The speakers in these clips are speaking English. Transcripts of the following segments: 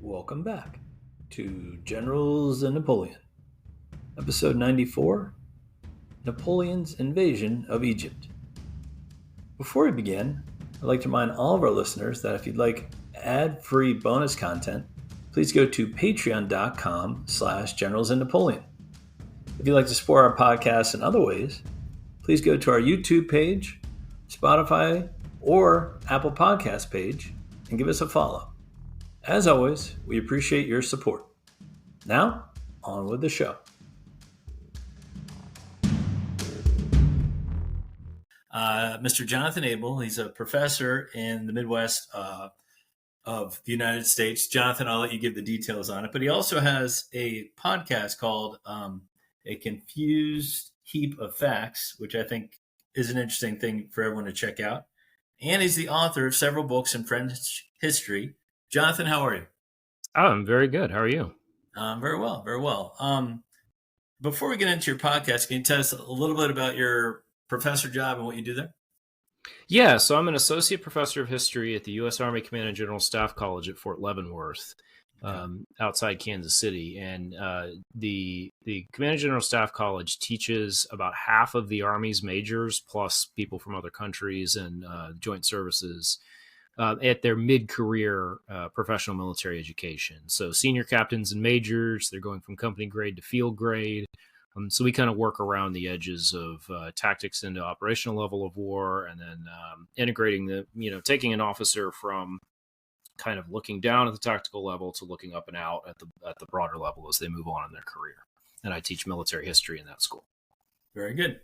Welcome back to Generals and Napoleon, episode 94, Napoleon's Invasion of Egypt. Before we begin, I'd like to remind all of our listeners that if you'd like ad-free bonus content, please go to patreon.com/Generals and Napoleon. If you'd like to support our podcast in other ways, please go to our YouTube page, Spotify, or Apple Podcast page and give us a follow. As always, we appreciate your support. Now, on with the show. Mr. Jonathan Abel, he's a professor in the Midwest of the United States. Jonathan, I'll let you give the details on it, but he also has a podcast called A Confused Heap of Facts, which I think is an interesting thing for everyone to check out. And he's the author of several books in French history. Jonathan, how are you? I'm very good. How are you? Very well, very well. Before we get into your podcast, can you tell us a little bit about your professor job and what you do there? Yeah, so I'm an associate professor of history at the U.S. Army Command and General Staff College at Fort Leavenworth, outside Kansas City. And the Command and General Staff College teaches about half of the Army's majors, plus people from other countries and joint services, at their mid-career professional military education. So senior captains and majors, they're going from company grade to field grade. So we kind of work around the edges of tactics into operational level of war, and then integrating taking an officer from kind of looking down at the tactical level to looking up and out at the broader level as they move on in their career. And I teach military history in that school. Very good.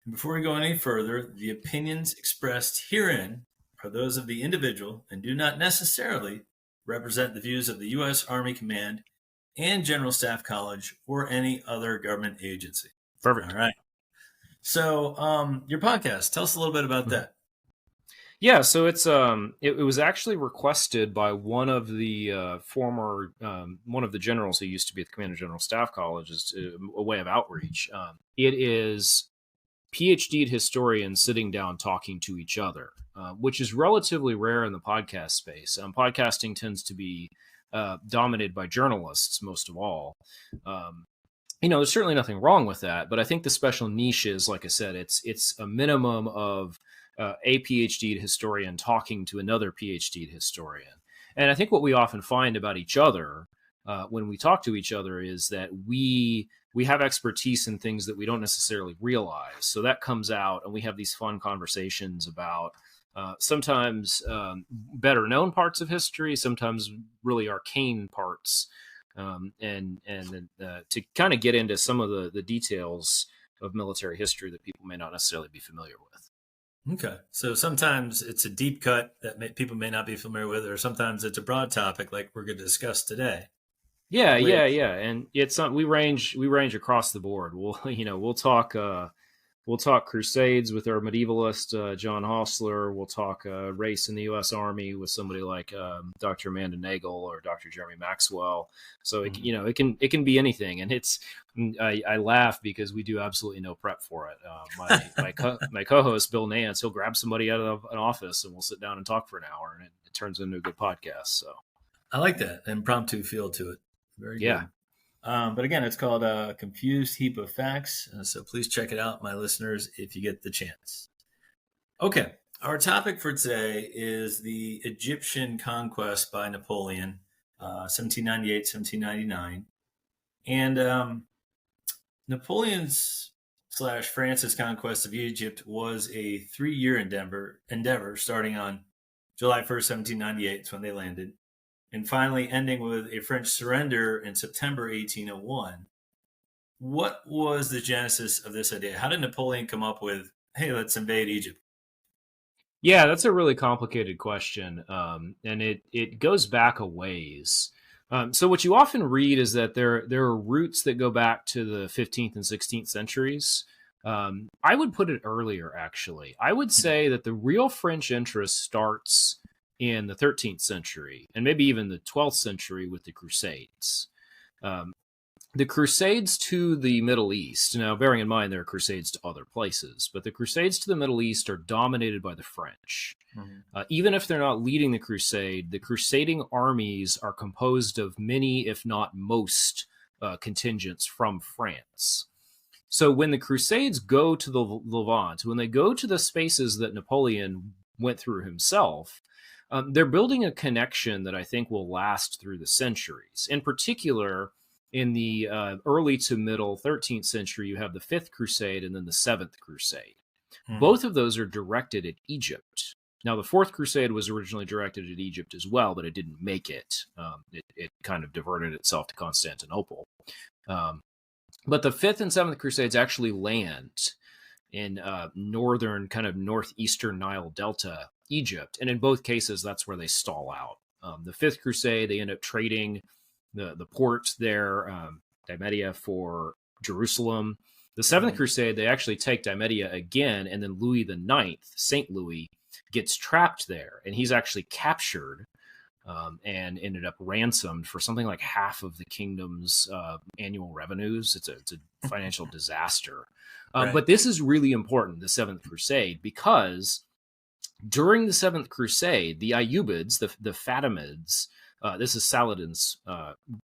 And before we go any further, the opinions expressed herein are those of the individual and do not necessarily represent the views of the U.S. Army Command and General Staff College or any other government agency. Perfect. All right. So your podcast, tell us a little bit about that. Yeah, so it's it was actually requested by one of the former one of the generals who used to be at the Command and General Staff College as a way of outreach. It is PhD historians sitting down talking to each other, which is relatively rare in the podcast space. Podcasting tends to be dominated by journalists most of all. There's certainly nothing wrong with that, but I think the special niche is, like I said, it's a minimum of a PhD historian talking to another PhD historian. And I think what we often find about each other when we talk to each other is that we have expertise in things that we don't necessarily realize. So that comes out, and we have these fun conversations about sometimes better known parts of history, sometimes really arcane parts, and to kind of get into some of the details of military history that people may not necessarily be familiar with. Okay. So sometimes it's a deep cut that people may not be familiar with, or sometimes it's a broad topic like we're going to discuss today. Yeah. And it's we range across the board. We'll talk Crusades with our medievalist, John Hostler. We'll talk race in the U.S. Army with somebody like Dr. Amanda Nagel or Dr. Jeremy Maxwell. So it can be anything, and I laugh because we do absolutely no prep for it. My co-host Bill Nance, he'll grab somebody out of an office and we'll sit down and talk for an hour, and it turns into a good podcast. So I like that impromptu feel to it. Very good. But again, it's called A Confused Heap of Facts. So please check it out, my listeners, if you get the chance. Okay. Our topic for today is the Egyptian conquest by Napoleon, 1798, 1799. And Napoleon's / France's conquest of Egypt was a 3-year endeavor starting on July 1st, 1798. It's when they landed. And finally ending with a French surrender in September 1801. What was the genesis of this idea? How did Napoleon come up with, hey, let's invade Egypt? Yeah, that's a really complicated question, and it goes back a ways. So what you often read is that there are roots that go back to the 15th and 16th centuries. I would put it earlier, actually. I would say that the real French interest starts in the 13th century and maybe even the 12th century with the Crusades. the Crusades to the Middle East, now bearing in mind there are Crusades to other places, but the Crusades to the Middle East are dominated by the French. Even if they're not leading the crusade, the crusading armies are composed of many, if not most, contingents from France. So when the Crusades go to the Levant, when they go to the spaces that Napoleon went through himself, they're building a connection that I think will last through the centuries. In particular, in the early to middle 13th century, you have the Fifth Crusade and then the Seventh Crusade. Both of those are directed at Egypt. Now, the Fourth Crusade was originally directed at Egypt as well, but it didn't make it. It kind of diverted itself to Constantinople. But the Fifth and Seventh Crusades actually land in northern, kind of northeastern Nile Delta, Egypt. And in both cases, that's where they stall out. The Fifth Crusade, they end up trading the port there, Dimedia, for Jerusalem. The Seventh Crusade, they actually take Dimedia again, and then Louis the Ninth, St. Louis, gets trapped there, and he's actually captured and ended up ransomed for something like half of the kingdom's annual revenues. It's a financial disaster. Right. But this is really important, the Seventh Crusade, because during the Seventh Crusade, the Ayyubids, the Fatimids, this is Saladin's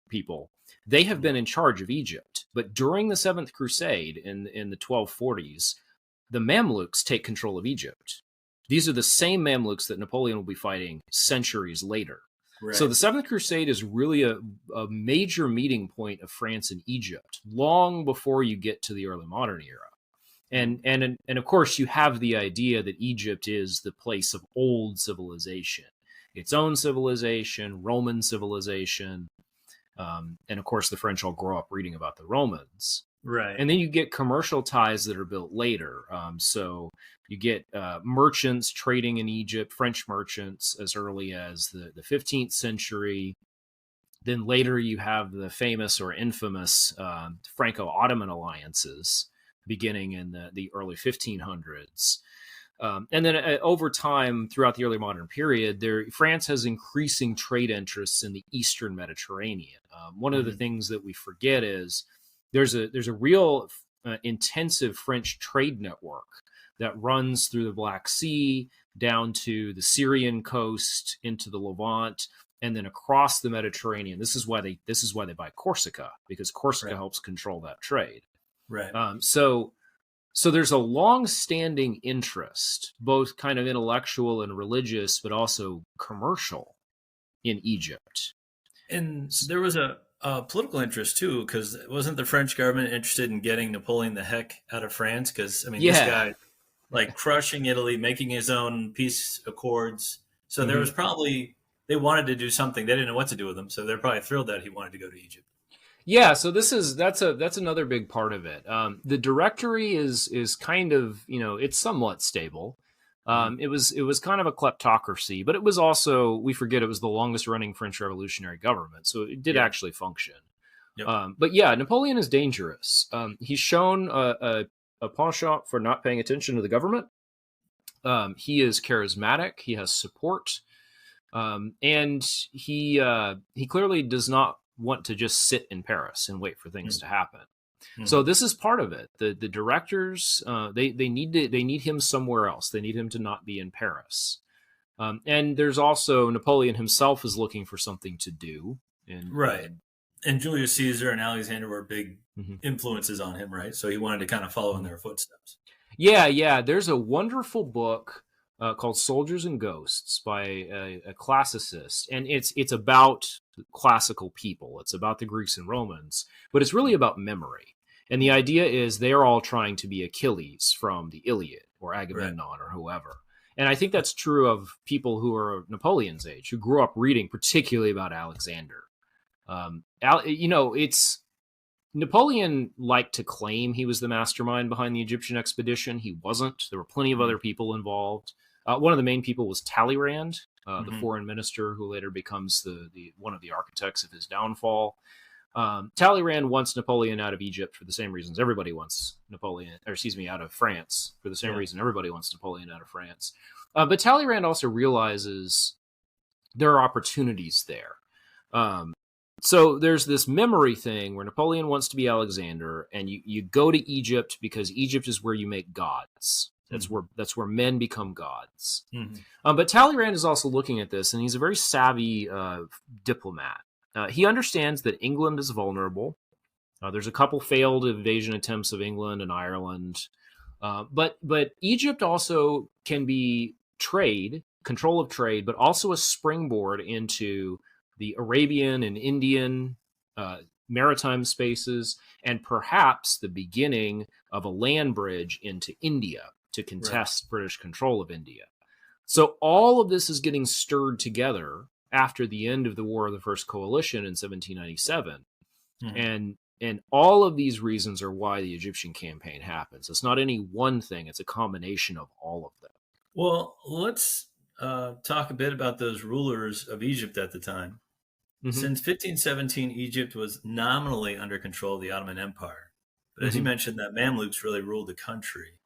people, they have been in charge of Egypt. But during the Seventh Crusade in the 1240s, the Mamluks take control of Egypt. These are the same Mamluks that Napoleon will be fighting centuries later. Right. So the Seventh Crusade is really a major meeting point of France and Egypt, long before you get to the early modern era. And of course, you have the idea that Egypt is the place of old civilization, its own civilization, Roman civilization. And of course, the French all grow up reading about the Romans. Right. And then you get commercial ties that are built later. So you get merchants trading in Egypt, French merchants, as early as the 15th century. Then later you have the famous or infamous Franco-Ottoman alliances beginning in the early 1500s. And then over time, throughout the early modern period, France has increasing trade interests in the Eastern Mediterranean. One of the things that we forget is there's a real intensive French trade network that runs through the Black Sea, down to the Syrian coast, into the Levant, and then across the Mediterranean. This is why they buy Corsica, because Corsica helps control that trade. Right. So there's a long-standing interest, both kind of intellectual and religious, but also commercial, in Egypt. And there was a political interest too, because wasn't the French government interested in getting Napoleon the heck out of France? Because this guy, like, crushing Italy, making his own peace accords. So there was probably, they wanted to do something. They didn't know what to do with him, so they're probably thrilled that he wanted to go to Egypt. Yeah, so that's another big part of it. The directory is kind of, it's somewhat stable. It was kind of a kleptocracy, but it was also, we forget, it was the longest running French revolutionary government, so it did actually function. Yep. But yeah, Napoleon is dangerous. He's shown a penchant for not paying attention to the government. He is charismatic. He has support, and he clearly does not want to just sit in Paris and wait for things to happen. So this is part of it. The directors, they need him somewhere else. They need him to not be in Paris. And there's also Napoleon himself is looking for something to do. And Julius Caesar and Alexander were big influences on him, right? So he wanted to kind of follow in their footsteps. Yeah. There's a wonderful book called Soldiers and Ghosts by a classicist, and it's about classical people. It's about the Greeks and Romans, but it's really about memory. And the idea is they're all trying to be Achilles from the Iliad or Agamemnon or whoever. And I think that's true of people who are Napoleon's age, who grew up reading particularly about Alexander. It's Napoleon liked to claim he was the mastermind behind the Egyptian expedition. He wasn't. There were plenty of other people involved. One of the main people was Talleyrand, the foreign minister who later becomes the one of the architects of his downfall. Talleyrand wants Napoleon out of Egypt for the same reasons everybody wants out of France for the same reason everybody wants Napoleon out of France. But Talleyrand also realizes there are opportunities there. So there's this memory thing where Napoleon wants to be Alexander, and you go to Egypt because Egypt is where you make gods. That's where men become gods. Mhm. But Talleyrand is also looking at this, and he's a very savvy diplomat. He understands that England is vulnerable. There's a couple failed invasion attempts of England and Ireland, but Egypt also can be control of trade, but also a springboard into the Arabian and Indian maritime spaces, and perhaps the beginning of a land bridge into India to contest British control of India. So all of this is getting stirred together after the end of the War of the First Coalition in 1797. Mhm. And all of these reasons are why the Egyptian campaign happens. It's not any one thing, it's a combination of all of them. Well, let's talk a bit about those rulers of Egypt at the time. Mm-hmm. Since 1517, Egypt was nominally under control of the Ottoman Empire. But as you Mm-hmm. mentioned, that Mamluks really ruled the country. Mm-hmm.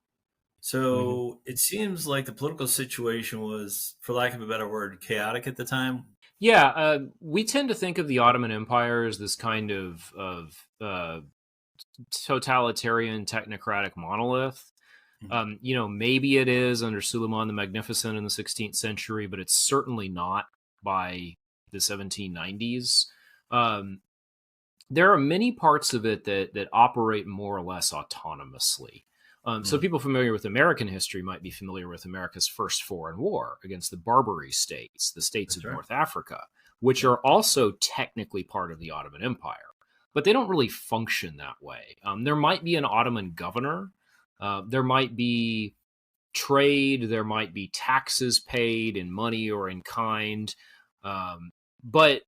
So it seems like the political situation was, for lack of a better word, chaotic at the time. Yeah, we tend to think of the Ottoman Empire as this kind of totalitarian technocratic monolith. Mhm. Maybe it is under Suleiman the Magnificent in the 16th century, but it's certainly not by the 1790s. Um, there are many parts of it that operate more or less autonomously. So Mhm. people familiar with American history might be familiar with America's first foreign war against the Barbary states, the states That's of right. North Africa, which Yeah. are also technically part of the Ottoman Empire, but they don't really function that way. There might be an Ottoman governor. There might be trade. There might be taxes paid in money or in kind. But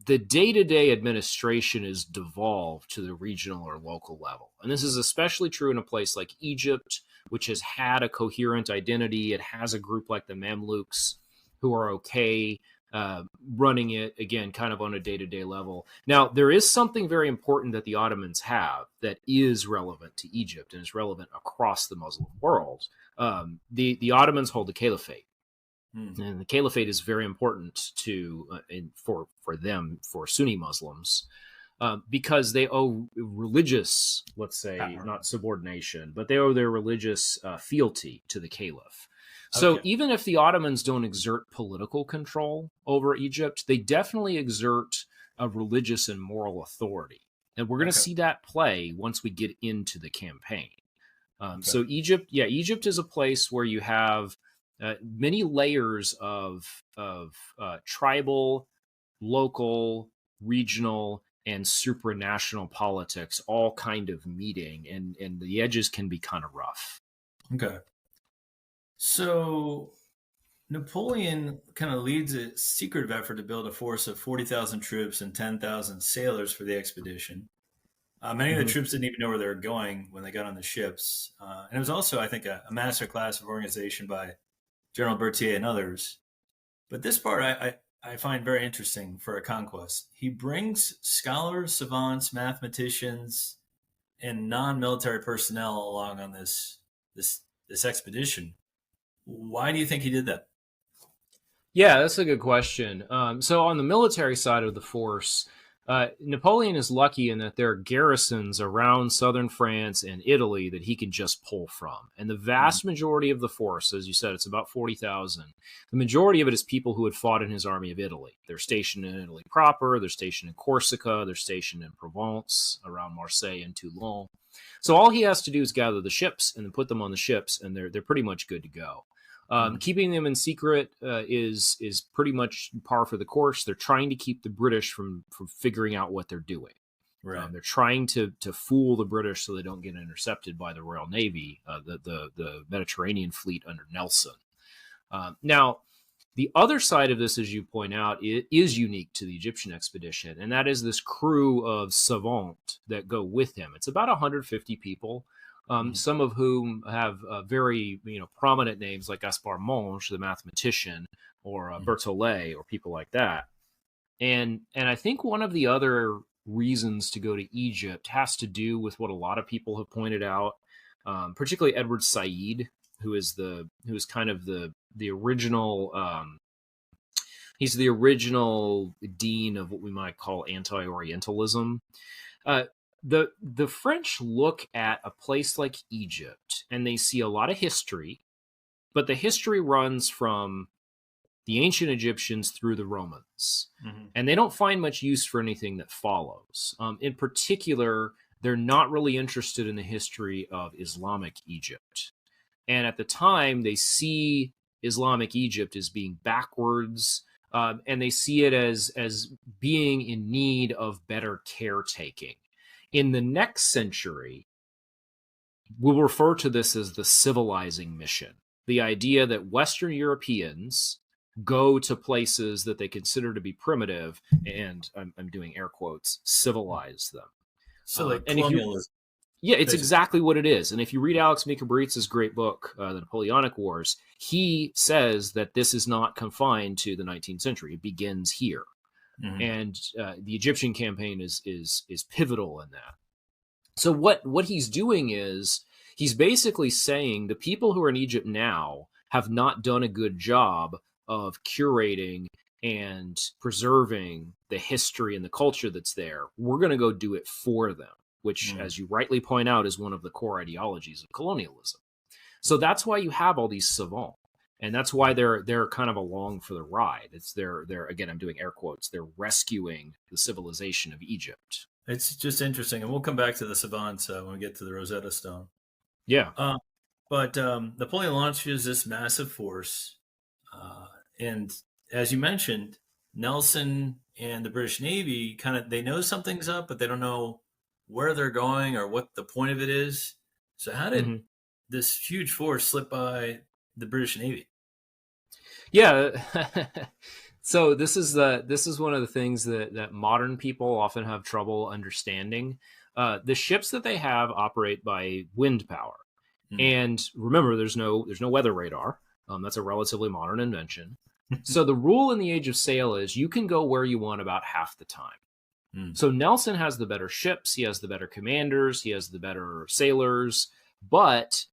the day-to-day administration is devolved to the regional or local level. And this is especially true in a place like Egypt, which has had a coherent identity. It has a group like the Mamluks who are okay running it, again, kind of on a day-to-day level. Now, there is something very important that the Ottomans have that is relevant to Egypt and is relevant across the Muslim world. The Ottomans hold the caliphate. Mhm. And the caliphate is very important for them, for Sunni Muslims, because they owe religious, let's say, Power. not subordination, but they owe their religious fealty to the caliph. So Okay. even if the Ottomans don't exert political control over Egypt, they definitely exert a religious and moral authority. And we're going to Okay. see that play once we get into the campaign. Okay. So Egypt is a place where you have many layers of tribal, local, regional, and supranational politics all kind of meeting, and the edges can be kind of rough. Okay. So Napoleon kind of leads a secretive effort to build a force of 40,000 troops and 10,000 sailors for the expedition. Many of the Mm-hmm. troops didn't even know where they were going when they got on the ships. And it was also, I think, a master class of organization by General Berthier and others. But this part I find very interesting for a conquest. He brings scholars, savants, mathematicians, and non-military personnel along on this this expedition. Why do you think he did that? Yeah, that's a good question. So on the military side of the force, Napoleon is lucky in that there are garrisons around southern France and Italy that he can just pull from. And the Mhm. vast majority of the force, as you said, it's about 40,000. The majority of it is people who had fought in his army of Italy. They're stationed in Italy proper, they're stationed in Corsica, they're stationed in Provence, around Marseille and Toulon. So all he has to do is gather the ships and then put them on the ships, and they're pretty much good to go. Mhm. Keeping them in secret is pretty much par for the course. They're trying to keep the British from figuring out what they're doing. Right. They're trying to fool the British so they don't get intercepted by the Royal Navy, the Mediterranean fleet under Nelson. Now, the other side of this, as you point out, is unique to the Egyptian expedition, and that is this crew of savants that go with him. It's about 150 people, Mhm. some of whom have very prominent names like Gaspard Monge, the mathematician, or Mhm. Berthollet, or people like that. And I think one of the other reasons to go to Egypt has to do with what a lot of people have pointed out, particularly Edward Said, who is kind of the original He's the original dean of what we might call anti-Orientalism. Uh, the French look at a place like Egypt and they see a lot of history, but the history runs from the ancient Egyptians through the Romans, and they don't find much use for anything that follows. In particular, they're not really interested in the history of Islamic Egypt. And at the time, they see Islamic Egypt as being backwards, and they see it as being in need of better caretaking. In the next century, we'll refer to this as the civilizing mission. The idea that Western Europeans go to places that they consider to be primitive, and I'm doing air quotes, civilize them. So like And colonialism. Yeah, it's basically. exactly what it is. And if you read Alex Mikabritz's great book, The Napoleonic Wars, he says that this is not confined to the 19th century. It begins here. And the Egyptian campaign is pivotal in that. So what he's doing is he's basically saying the people who are in Egypt now have not done a good job of curating and preserving the history and the culture that's there. We're going to go do it for them, which, as you rightly point out, is one of the core ideologies of colonialism. So that's why you have all these savants, and that's why they're kind of along for the ride. It's they're again, I'm doing air quotes, they're rescuing the civilization of Egypt. It's just interesting, and we'll come back to the savants when we get to the Rosetta Stone. Yeah. But Napoleon launches this massive force, and as you mentioned, Nelson and the British Navy they know something's up, but they don't know where they're going or what the point of it is. So how did this huge force slip by the British Navy? Yeah. So this is one of the things that modern people often have trouble understanding. The ships that they have operate by wind power. And remember, there's no weather radar. That's a relatively modern invention. So the rule in the Age of Sail is you can go where you want about half the time. So Nelson has the better ships, he has the better commanders, he has the better sailors, but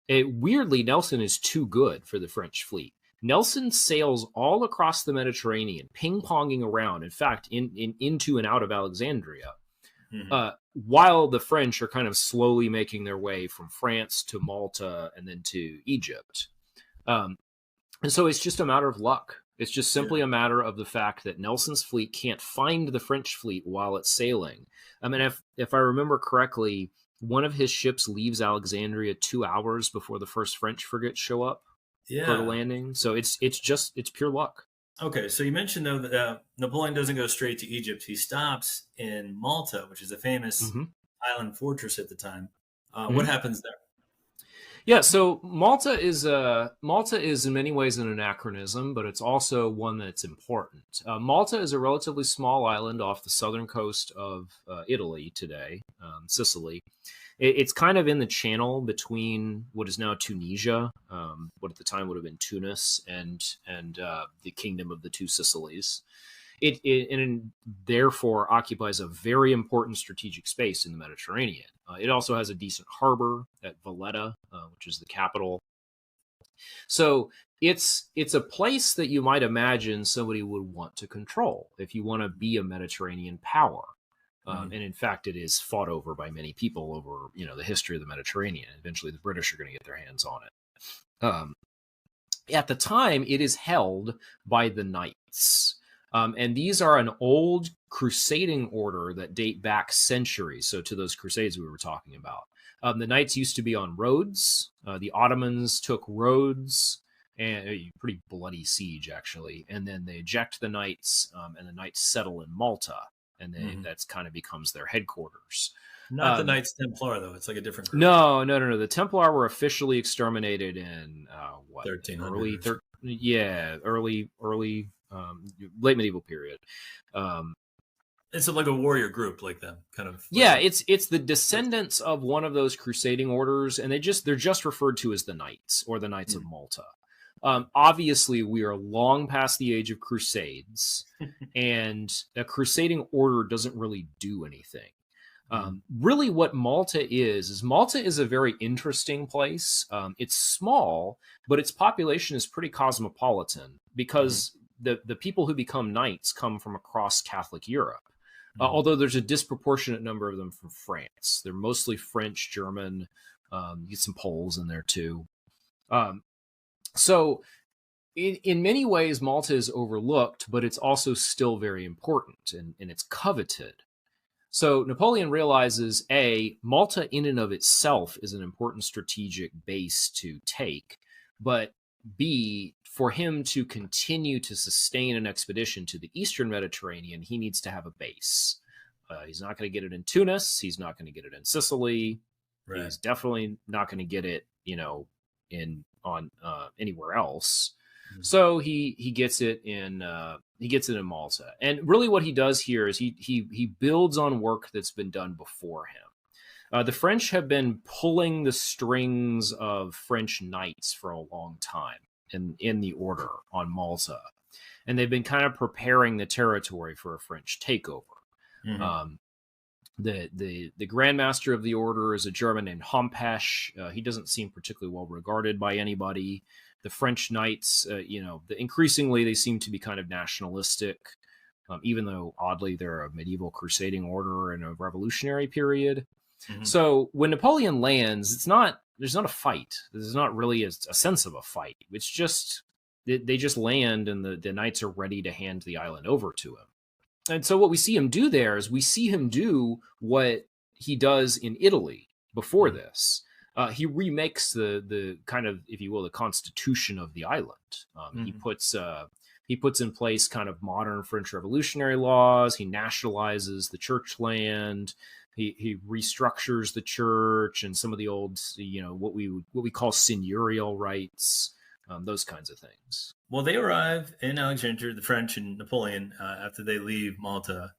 weirdly, Nelson is too good for the French fleet. Nelson sails all across the Mediterranean, ping-ponging around, in fact, into and out of Alexandria, while the French are kind of slowly making their way from France to Malta and then to Egypt. And so it's just a matter of luck. It's just simply a matter of the fact that Nelson's fleet can't find the French fleet while it's sailing. I mean, if I remember correctly, one of his ships leaves Alexandria 2 hours before the first French frigates show up for the landing. So it's pure luck. Okay, so you mentioned though that Napoleon doesn't go straight to Egypt. He stops in Malta, which is a famous island fortress at the time. What happens there? Yeah, so Malta is in many ways an anachronism, but it's also one that's important. Malta is a relatively small island off the southern coast of Italy today, Sicily. It's kind of in the channel between what is now Tunisia, what at the time would have been Tunis, and the Kingdom of the Two Sicilies. It therefore occupies a very important strategic space in the Mediterranean. It also has a decent harbor at Valletta, which is the capital. So it's a place that you might imagine somebody would want to control if you want to be a Mediterranean power. And in fact, it is fought over by many people over the history of the Mediterranean. Eventually, the British are going to get their hands on it. At the time, it is held by the Knights. And these are an old crusading order that date back centuries, so to those crusades we were talking about. The Knights used to be on Rhodes. The Ottomans took Rhodes, and a pretty bloody siege, actually. And then they eject the Knights, and the Knights settle in Malta, and that's kind of becomes their headquarters. Not the Knights Templar, though. It's like a different group. No. The Templar were officially exterminated in 1300s. early late medieval period. It's like a warrior group like them, kind of. Yeah, it's the descendants of one of those crusading orders, and they're just referred to as the Knights or the Knights of Malta. Obviously, we are long past the age of crusades, and a crusading order doesn't really do anything. Really, what Malta is a very interesting place. It's small, but its population is pretty cosmopolitan because the people who become knights come from across Catholic Europe. Mhm. Although there's a disproportionate number of them from France. They're mostly French, German. You get some Poles in there too. Um, so in many ways, Malta is overlooked, but it's also still very important and it's coveted. So Napoleon realizes Malta in and of itself is an important strategic base to take, but B, for him to continue to sustain an expedition to the Eastern Mediterranean, he needs to have a base. He's not going to get it in Tunis. He's not going to get it in Sicily. Right. He's definitely not going to get it, in on anywhere else. Mhm. So he gets it in Malta, and really what he does here is he builds on work that's been done before him. The French have been pulling the strings of French knights for a long time in the order on Malta, and they've been kind of preparing the territory for a French takeover. Mhm. The Grand Master of the order is a German named Hompesch. He doesn't seem particularly well regarded by anybody. The French knights, increasingly they seem to be kind of nationalistic, even though oddly they're a medieval crusading order in a revolutionary period. Mhm. So when Napoleon lands, there's not a fight. There's not really a sense of a fight. It's just they just land, and the knights are ready to hand the island over to him. And so what we see him do there is we see him do what he does in Italy before this. He remakes the kind of, if you will, the constitution of the island. He puts in place kind of modern French revolutionary laws. He nationalizes the church land. He restructures the church and some of the old, what we call seigneurial rights, those kinds of things. Well, they arrive in Alexandria, the French and Napoleon, after they leave Malta.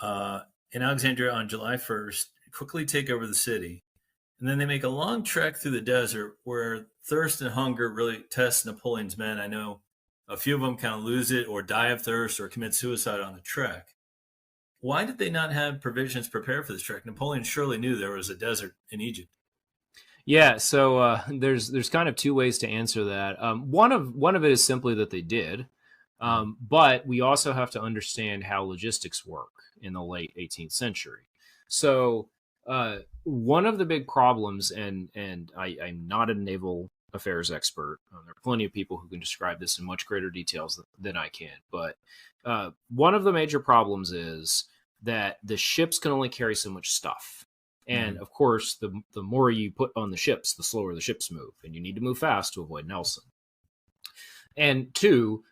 In Alexandria on July 1st, quickly take over the city. And then they make a long trek through the desert where thirst and hunger really test Napoleon's men. I know a few of them kind of lose it or die of thirst or commit suicide on the trek. Why did they not have provisions prepared for this trek? Napoleon surely knew there was a desert in Egypt. Yeah, so there's kind of two ways to answer that. One of it is simply that they did, but we also have to understand how logistics work in the late 18th century. So one of the big problems, and I'm not a naval affairs expert. There are plenty of people who can describe this in much greater details than I can. But one of the major problems is that the ships can only carry so much stuff. And of course, the more you put on the ships, the slower the ships move, and you need to move fast to avoid Nelson. And two,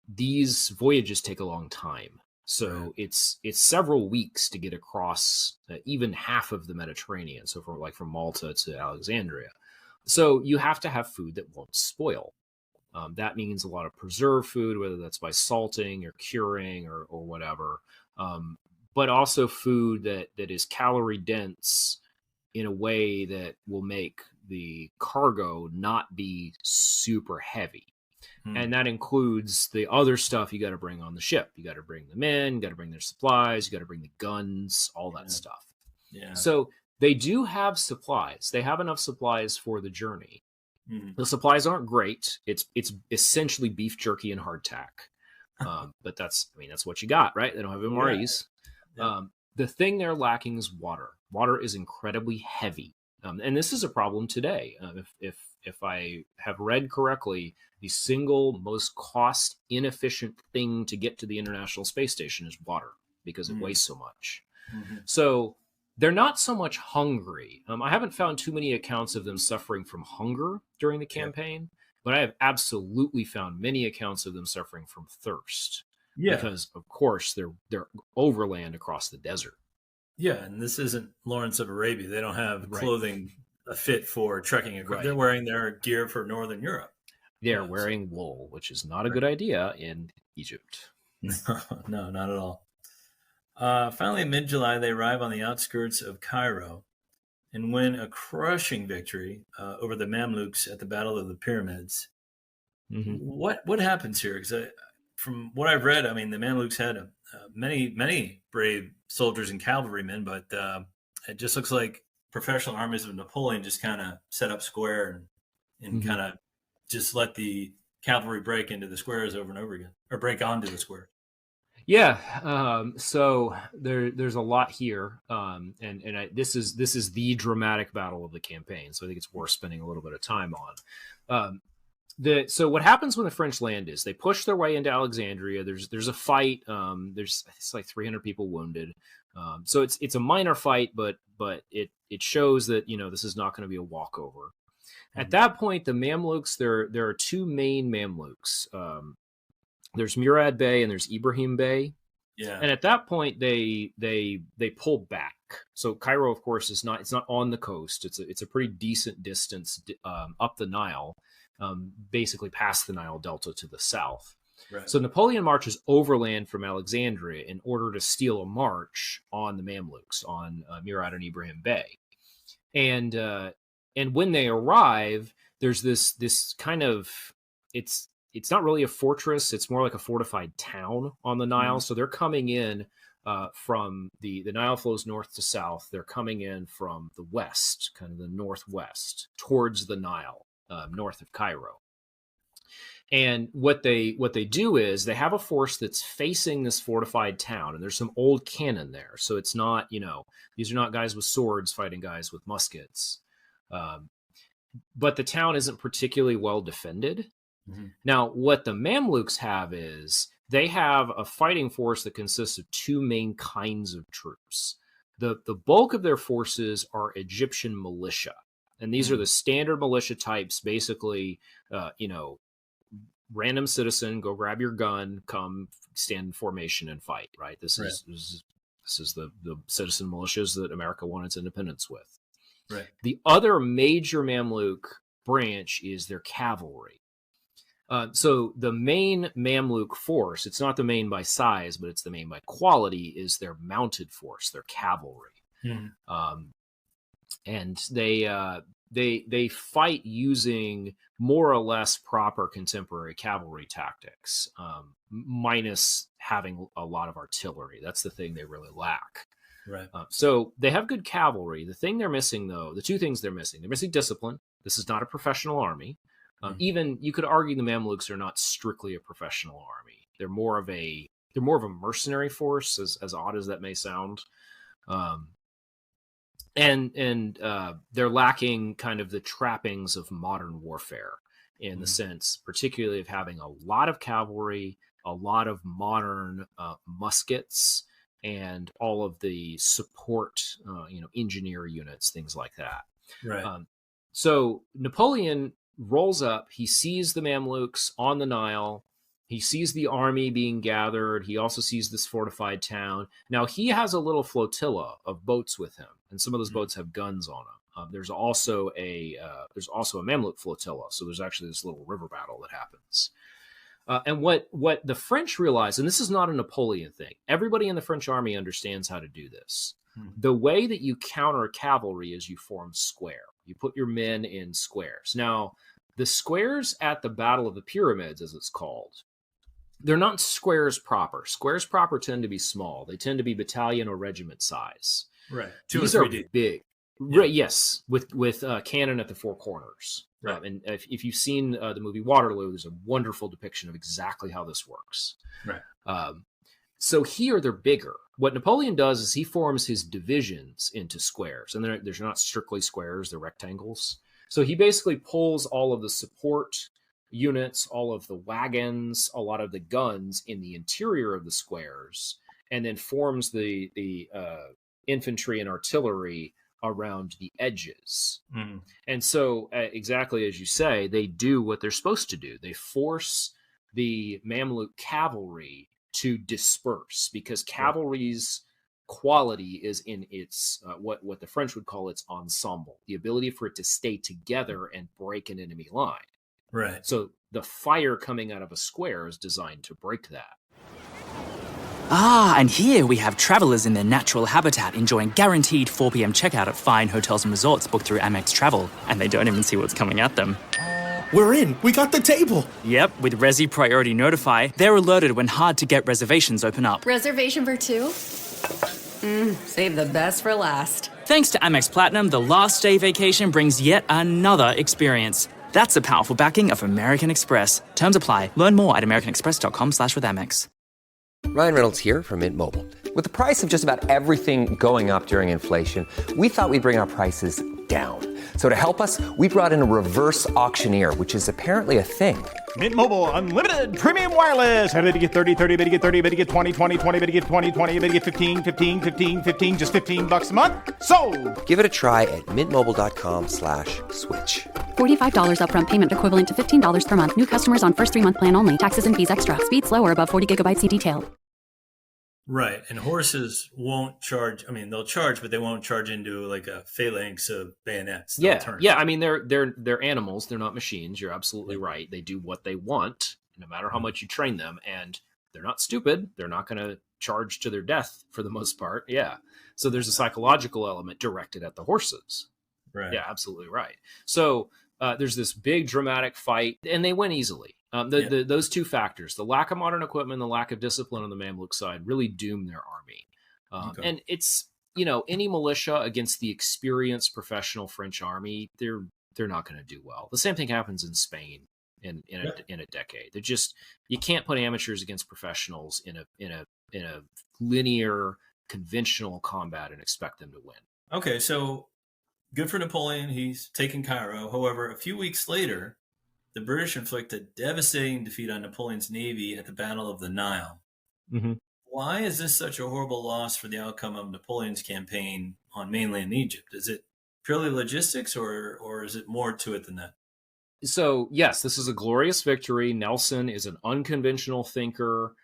these voyages take a long time, so it's several weeks to get across even half of the Mediterranean. So from Malta to Alexandria, so you have to have food that won't spoil. That means a lot of preserved food, whether that's by salting or curing or whatever. But also food that is calorie dense in a way that will make the cargo not be super heavy. And that includes the other stuff you got to bring on the ship. You got to bring the men, you got to bring their supplies, you got to bring the guns, all that stuff. Yeah. So they do have supplies. They have enough supplies for the journey. The supplies aren't great. It's essentially beef jerky and hardtack. But that's what you got, right? They don't have MREs. Yeah. The thing they're lacking is water. Water is incredibly heavy, and this is a problem today. If I have read correctly, the single most cost inefficient thing to get to the International Space Station is water because it weighs so much. So they're not so much hungry. I haven't found too many accounts of them suffering from hunger during the campaign, but I have absolutely found many accounts of them suffering from thirst. Yeah. Because of course they're overland across the desert. Yeah, and this isn't Lawrence of Arabia. They don't have clothing fit for trekking across. They're wearing their gear for Northern Europe. They're wearing wool, which is not a good idea in Egypt. No, not at all. Finally, in mid-July, they arrive on the outskirts of Cairo and win a crushing victory over the Mamluks at the Battle of the Pyramids. What happens here? Because from what I've read, I mean, the Mamluks had many brave soldiers and cavalrymen, but it just looks like professional armies of Napoleon just kind of set up square and kind of just let the cavalry break into the squares over and over again, or break onto the square. Yeah, so there's a lot here, this is the dramatic battle of the campaign. So I think it's worth spending a little bit of time on. So what happens when the French land is they push their way into Alexandria. There's a fight. It's like 300 people wounded. So it's a minor fight, but it shows that this is not going to be a walkover. At that point, the Mamluks, there are two main Mamluks. There's Murad Bey and there's Ibrahim Bey. Yeah. And at that point, they pull back. So Cairo, of course, it's not on the coast. It's a pretty decent distance up the Nile, basically past the Nile Delta to the south. Right. So Napoleon marches overland from Alexandria in order to steal a march on the Mamluks, on Murad and Ibrahim Bey. And when they arrive, there's this kind of it's not really a fortress. It's more like a fortified town on the Nile. Mm-hmm. So they're coming in from the Nile flows north to south. They're coming in from the west, kind of the northwest, towards the Nile, north of Cairo. And what they do is they have a force that's facing this fortified town, and there's some old cannon there. So it's not, these are not guys with swords fighting guys with muskets. But the town isn't particularly well defended. Mm-hmm. Now, what the Mamluks have is they have a fighting force that consists of two main kinds of troops. The bulk of their forces are Egyptian militia. And these are the standard militia types, basically, random citizen, go grab your gun, come stand in formation and fight, right? This is the citizen militias that America won its independence with. Right. The other major Mamluk branch is their cavalry. So the main Mamluk force, it's not the main by size, but it's the main by quality, is their mounted force, their cavalry. Mm-hmm. And they fight using more or less proper contemporary cavalry tactics, minus having a lot of artillery. That's the thing they really lack. Right. So they have good cavalry. The thing they're missing, though, the two things they're missing discipline. This is not a professional army. Even you could argue the Mamluks are not strictly a professional army. They're more of a mercenary force, as odd as that may sound. And they're lacking kind of the trappings of modern warfare in the sense, particularly of having a lot of cavalry, a lot of modern muskets, and all of the support, engineer units, things like that. Right. So Napoleon rolls up. He sees the Mamluks on the Nile. He sees the army being gathered. He also sees this fortified town. Now, he has a little flotilla of boats with him, and some of those boats have guns on them. There's also a Mamluk flotilla, so there's actually this little river battle that happens. And what the French realize, and this is not a Napoleon thing, everybody in the French army understands how to do this. The way that you counter cavalry is you form square. You put your men in squares. Now, the squares at the Battle of the Pyramids, as it's called, they're not squares proper. Squares proper tend to be small. They tend to be battalion or regiment size. Right. These are big. Yeah. Right, yes, with cannon at the four corners. Right. And if you've seen the movie Waterloo, there's a wonderful depiction of exactly how this works. Right. So here they're bigger. What Napoleon does is he forms his divisions into squares. And they're not strictly squares, they're rectangles. So he basically pulls all of the support units, all of the wagons, a lot of the guns in the interior of the squares, and then forms the infantry and artillery around the edges. And so, exactly as you say, they do what they're supposed to do. They force the Mamluk cavalry to disperse, because cavalry's quality is in its what the French would call its ensemble, the ability for it to stay together and break an enemy line. Right. So the fire coming out of a square is designed to break that. Ah, and here we have travelers in their natural habitat enjoying guaranteed 4 p.m. checkout at fine hotels and resorts booked through Amex Travel, and they don't even see what's coming at them. We're in. We got the table. Yep, with Resi Priority Notify, they're alerted when hard-to-get reservations open up. Reservation for two? Save the best for last. Thanks to Amex Platinum, the last day vacation brings yet another experience. That's the powerful backing of American Express. Terms apply. Learn more at americanexpress.com/withAmex. Ryan Reynolds here from Mint Mobile. With the price of just about everything going up during inflation, we thought we'd bring our prices down. So to help us, we brought in a reverse auctioneer, which is apparently a thing. Mint Mobile Unlimited Premium Wireless. How to get 30, 30, bit to get 30, bit to get 20, 20, 20, bit to get 20, 20, bit to get 15, 15, 15, 15, just $15 a month? Sold! Give it a try at mintmobile.com/switch. $45 upfront payment equivalent to $15 per month. New customers on first 3-month plan only. Taxes and fees extra. Speed slower above 40 gigabytes. See detail. Right. And horses won't charge. I mean, they'll charge, but they won't charge into like a phalanx of bayonets. Yeah. Yeah. I mean, they're animals. They're not machines. You're absolutely right. They do what they want, no matter how much you train them. And they're not stupid. They're not going to charge to their death for the most part. Yeah. So there's a psychological element directed at the horses. Right. Yeah, absolutely right. So there's this big dramatic fight, and they win easily. Those two factors, the lack of modern equipment, the lack of discipline on the Mamluk side, really doom their army. And it's, any militia against the experienced professional French army, they're not going to do well. The same thing happens in Spain in a decade. They're just, you can't put amateurs against professionals in a linear, conventional combat and expect them to win. Okay, so good for Napoleon. He's taken Cairo. However, a few weeks later, the British inflict a devastating defeat on Napoleon's navy at the Battle of the Nile. Mm-hmm. Why is this such a horrible loss for the outcome of Napoleon's campaign on mainland Egypt? Is it purely logistics, or is it more to it than that? So, yes, this is a glorious victory. Nelson is an unconventional thinker.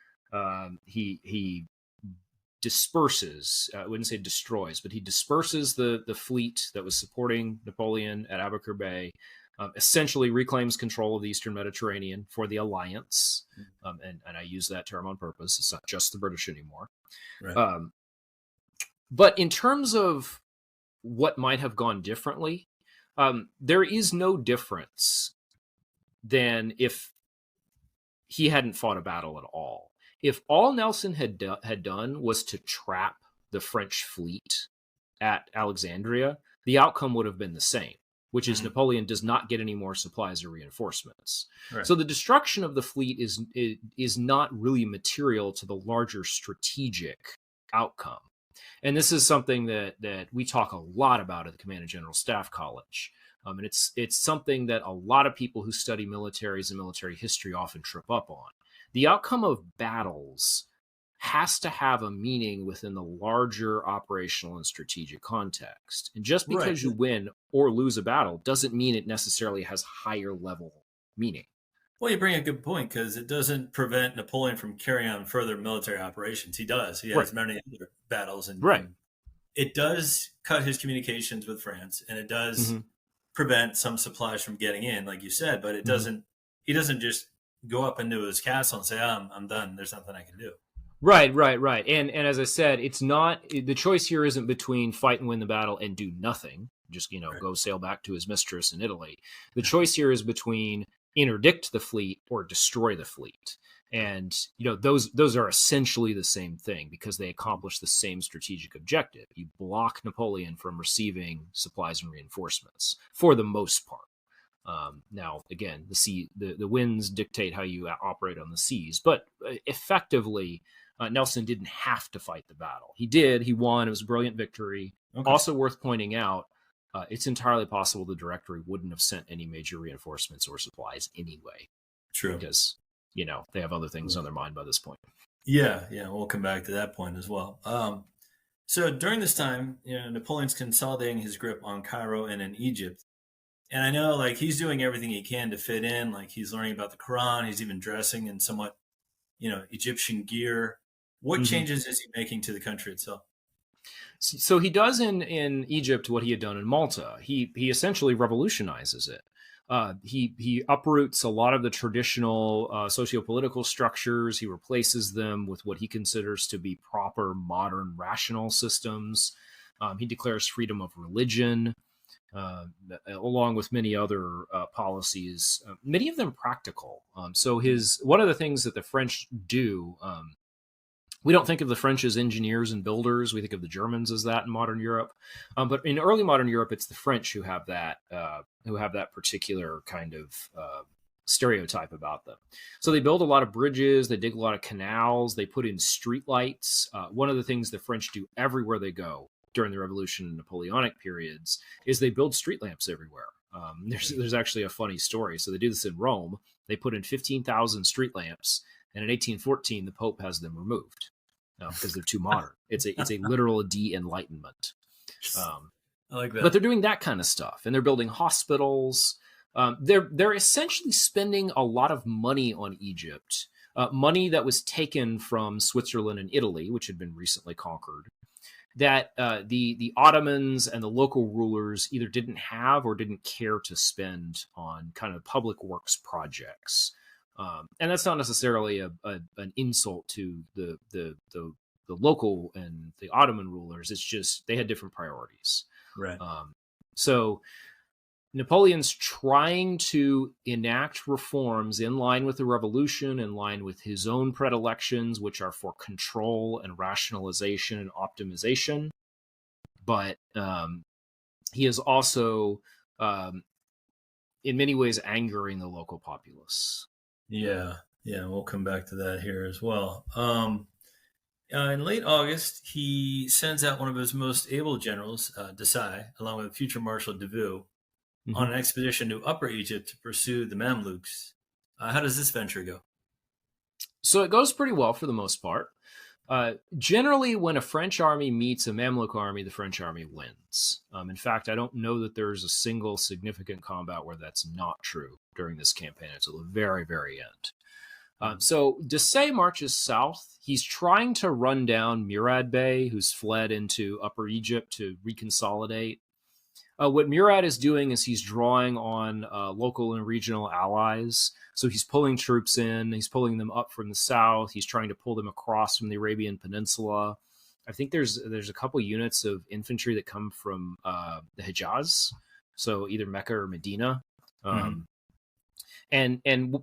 He disperses, I wouldn't say destroys, but he disperses the fleet that was supporting Napoleon at Aboukir Bay, essentially reclaims control of the Eastern Mediterranean for the alliance. And I use that term on purpose. It's not just the British anymore. Right. But in terms of what might have gone differently, there is no difference than if he hadn't fought a battle at all. If all Nelson had done was to trap the French fleet at Alexandria, the outcome would have been the same, which is Napoleon does not get any more supplies or reinforcements. Right. So the destruction of the fleet is not really material to the larger strategic outcome. And this is something that we talk a lot about at the Command and General Staff College. And it's something that a lot of people who study militaries and military history often trip up on. The outcome of battles has to have a meaning within the larger operational and strategic context. And just because you win or lose a battle doesn't mean it necessarily has higher level meaning. Well, you bring a good point, because it doesn't prevent Napoleon from carrying on further military operations. He does. He has many other battles. And it does cut his communications with France, and it does prevent some supplies from getting in, like you said, but it doesn't. He doesn't just go up into his castle and say, I'm done. There's nothing I can do. Right. And as I said, it's not, the choice here isn't between fight and win the battle and do nothing. Just, go sail back to his mistress in Italy. The choice here is between interdict the fleet or destroy the fleet. And, those are essentially the same thing, because they accomplish the same strategic objective. You block Napoleon from receiving supplies and reinforcements for the most part. Now, again, the winds dictate how you operate on the seas, but effectively, Nelson didn't have to fight the battle. He did. He won. It was a brilliant victory. Okay. Also worth pointing out, it's entirely possible the Directory wouldn't have sent any major reinforcements or supplies anyway. True. Because, they have other things on their mind by this point. Yeah, we'll come back to that point as well. So during this time, Napoleon's consolidating his grip on Cairo and in Egypt. And I know, he's doing everything he can to fit in. He's learning about the Quran. He's even dressing in somewhat, Egyptian gear. What changes is he making to the country itself? So he does in Egypt what he had done in Malta. He essentially revolutionizes it. He uproots a lot of the traditional socio-political structures. He replaces them with what he considers to be proper, modern, rational systems. He declares freedom of religion. Along with many other policies, many of them practical. So one of the things that the French do We don't think of the French as engineers and builders. We think of the Germans as that in modern Europe. But in early modern Europe, it's the French who have that particular kind of stereotype about them. So they build a lot of bridges, they dig a lot of canals, they put in streetlights. One of the things the French do everywhere they go during the Revolution and Napoleonic periods is they build street lamps everywhere. There's actually a funny story. So they do this in Rome. They put in 15,000 street lamps, and in 1814, the Pope has them removed because they're too modern. It's a literal de-enlightenment. I like that. But they're doing that kind of stuff, and they're building hospitals. They're essentially spending a lot of money on Egypt, money that was taken from Switzerland and Italy, which had been recently conquered, that the Ottomans and the local rulers either didn't have or didn't care to spend on kind of public works projects. And that's not necessarily an insult to the local and the Ottoman rulers. It's just they had different priorities. Right. So Napoleon's trying to enact reforms in line with the revolution, in line with his own predilections, which are for control and rationalization and optimization. But he is also, in many ways, angering the local populace. Yeah, we'll come back to that here as well. In late August, he sends out one of his most able generals, Desai, along with future Marshal Davout, on an expedition to Upper Egypt to pursue the Mamluks. How does this venture go? So it goes pretty well for the most part. Generally, when a French army meets a Mamluk army, the French army wins. In fact, I don't know that there's a single significant combat where that's not true during this campaign until the very, very end. So Desai marches south. He's trying to run down Murad Bey, who's fled into Upper Egypt to reconsolidate. What Murad is doing is he's drawing on local and regional allies. So he's pulling troops in. He's pulling them up from the south. He's trying to pull them across from the Arabian Peninsula. I think there's a couple units of infantry that come from the Hejaz, so either Mecca or Medina. And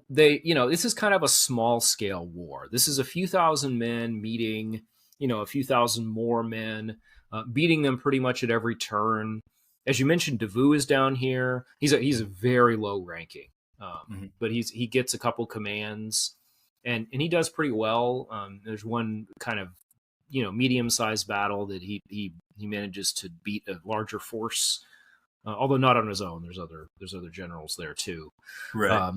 they, this is kind of a small scale war. This is a few thousand men meeting, a few thousand more men, beating them pretty much at every turn. As you mentioned, Davout is down here. He's a very low ranking, but he gets a couple commands, and he does pretty well. There's one kind of medium sized battle that he manages to beat a larger force, although not on his own. There's other generals there too. Right.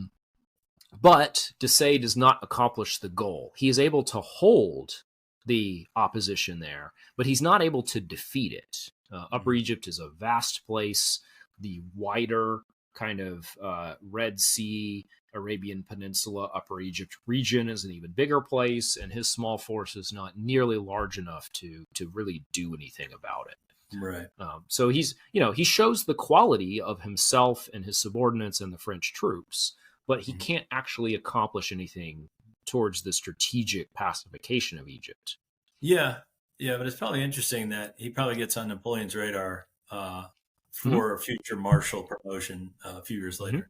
But Desai does not accomplish the goal. He is able to hold the opposition there, but he's not able to defeat it. Upper Egypt is a vast place. The wider kind of Red Sea, Arabian Peninsula, Upper Egypt region is an even bigger place, and his small force is not nearly large enough to really do anything about it. Right. So he shows the quality of himself and his subordinates and the French troops, but he can't actually accomplish anything towards the strategic pacification of Egypt. Yeah, but it's probably interesting that he probably gets on Napoleon's radar for future marshal promotion a few years later.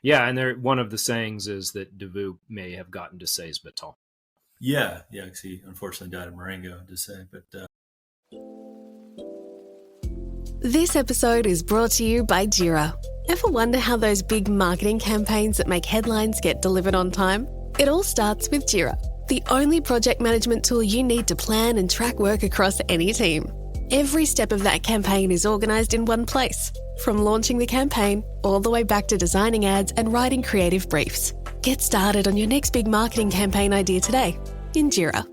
Yeah, and one of the sayings is that Davout may have gotten Desai's baton. Yeah, because he unfortunately died of Marengo, Desai. But This episode is brought to you by Jira. Ever wonder how those big marketing campaigns that make headlines get delivered on time? It all starts with Jira, the only project management tool you need to plan and track work across any team. Every step of that campaign is organised in one place, from launching the campaign all the way back to designing ads and writing creative briefs. Get started on your next big marketing campaign idea today in Jira.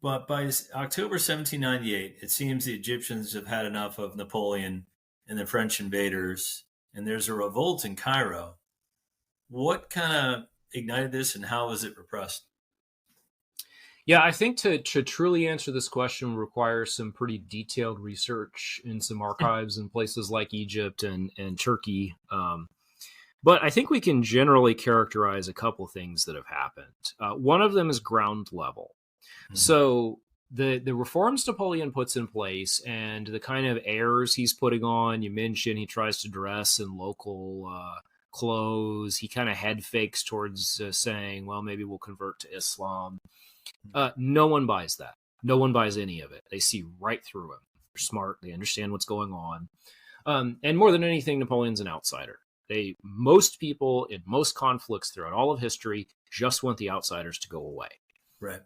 But by October 1798, it seems the Egyptians have had enough of Napoleon and the French invaders, and there's a revolt in Cairo. What kind of ignited this, and how was it repressed? Yeah, I think to truly answer this question requires some pretty detailed research in some archives in places like Egypt and Turkey. But I think we can generally characterize a couple things that have happened. One of them is ground level. So the reforms Napoleon puts in place and the kind of airs he's putting on, you mentioned he tries to dress in local clothes. He kind of head fakes towards saying, well, maybe we'll convert to Islam. No one buys that. No one buys any of it. They see right through him. They're smart. They understand what's going on. And more than anything, Napoleon's an outsider. Most people in most conflicts throughout all of history just want the outsiders to go away. Right.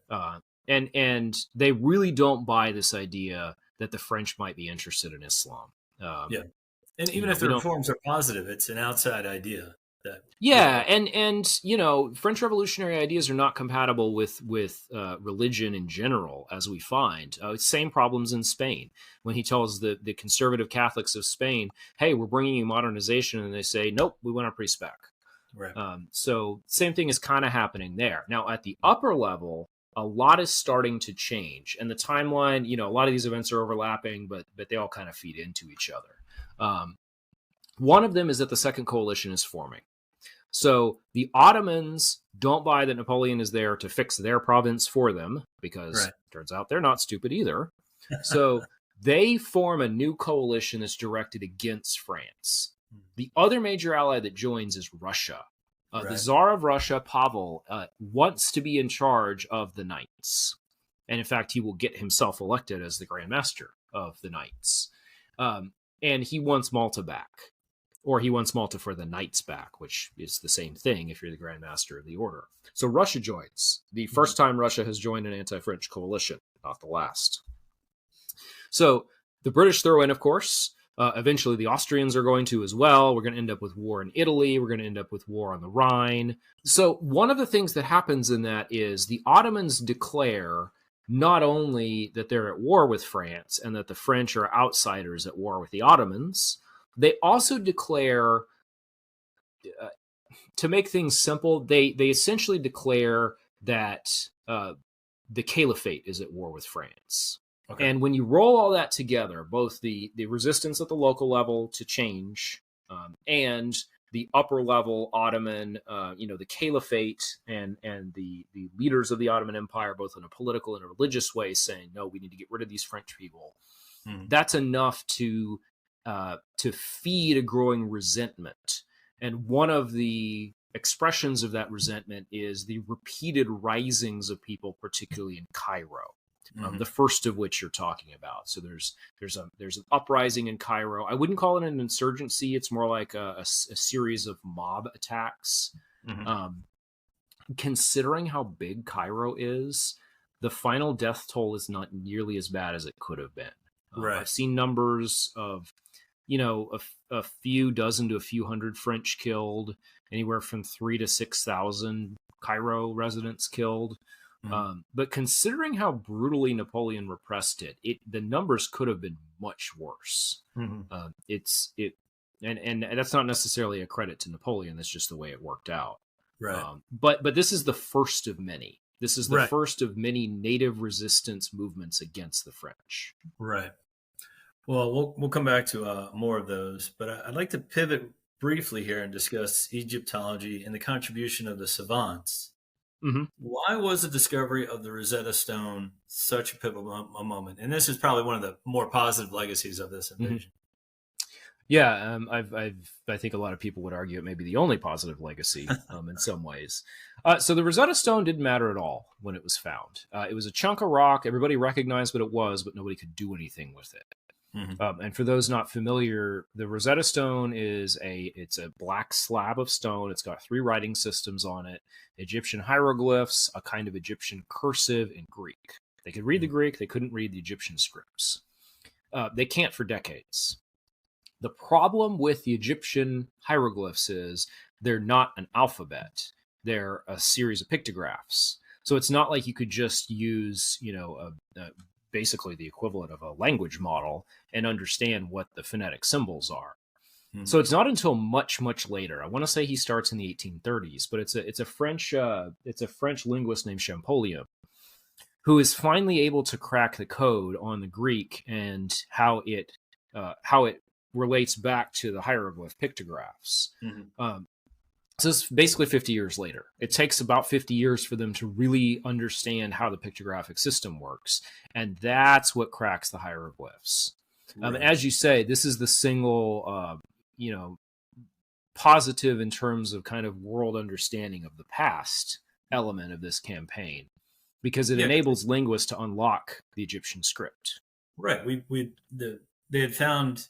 And they really don't buy this idea that the French might be interested in Islam. Yeah. And even if the reforms are positive, it's an outside idea. And French revolutionary ideas are not compatible with religion in general, as we find. Same problems in Spain. When he tells the conservative Catholics of Spain, hey, we're bringing you modernization, and they say, nope, we want our priests back. Right. So same thing is kind of happening there. Now, at the upper level, a lot is starting to change. And the timeline, a lot of these events are overlapping, but they all kind of feed into each other. One of them is that the Second Coalition is forming. So the Ottomans don't buy that Napoleon is there to fix their province for them, because it turns out they're not stupid either. So they form a new coalition that's directed against France. The other major ally that joins is Russia. The Tsar of Russia, Pavel, wants to be in charge of the Knights. And in fact, he will get himself elected as the Grand Master of the Knights. And he wants Malta back. Or he wants Malta for the Knights back, which is the same thing if you're the Grand Master of the Order. So Russia joins. The first time Russia has joined an anti-French coalition, not the last. So the British throw in, of course. Eventually the Austrians are going to as well. We're going to end up with war in Italy. We're going to end up with war on the Rhine. So one of the things that happens in that is the Ottomans declare not only that they're at war with France and that the French are outsiders at war with the Ottomans, they also declare, to make things simple, they essentially declare that the Caliphate is at war with France. Okay. And when you roll all that together, both the resistance at the local level to change and the upper level Ottoman, the Caliphate and the leaders of the Ottoman Empire, both in a political and a religious way, saying, no, we need to get rid of these French people. That's enough to feed a growing resentment. And one of the expressions of that resentment is the repeated risings of people, particularly in Cairo, the first of which you're talking about. So there's an uprising in Cairo. I wouldn't call it an insurgency. It's more like a series of mob attacks. Considering how big Cairo is, the final death toll is not nearly as bad as it could have been. I've seen numbers of a few dozen to a few hundred French killed, anywhere from 3,000 to 6,000 Cairo residents killed. But considering how brutally Napoleon repressed it, the numbers could have been much worse. And that's not necessarily a credit to Napoleon. That's just the way it worked out. But this is the first of many. This is the first of many native resistance movements against the French. Right. Well, we'll come back to more of those, but I'd like to pivot briefly here and discuss Egyptology and the contribution of the savants. Why was the discovery of the Rosetta Stone such a pivotal moment? And this is probably one of the more positive legacies of this invasion. Yeah, I think a lot of people would argue it may be the only positive legacy in some ways. So the Rosetta Stone didn't matter at all when it was found. It was a chunk of rock. Everybody recognized what it was, but nobody could do anything with it. And for those not familiar, the Rosetta Stone it's a black slab of stone. It's got 3 writing systems on it: Egyptian hieroglyphs, a kind of Egyptian cursive, and Greek. They could read the Greek. They couldn't read the Egyptian scripts. They can't for decades. The problem with the Egyptian hieroglyphs is they're not an alphabet. They're a series of pictographs. So it's not like you could just use, basically the equivalent of a language model and understand what the phonetic symbols are. So it's not until much, much later. I want to say he starts in the 1830s, but it's a French linguist named Napoleon who is finally able to crack the code on the Greek and how it relates back to the hieroglyph pictographs. So it's basically 50 years later. It takes about 50 years for them to really understand how the pictographic system works. And that's what cracks the hieroglyphs. As you say, this is the single, positive in terms of kind of world understanding of the past element of this campaign, because it enables linguists to unlock the Egyptian script. Right. They had found,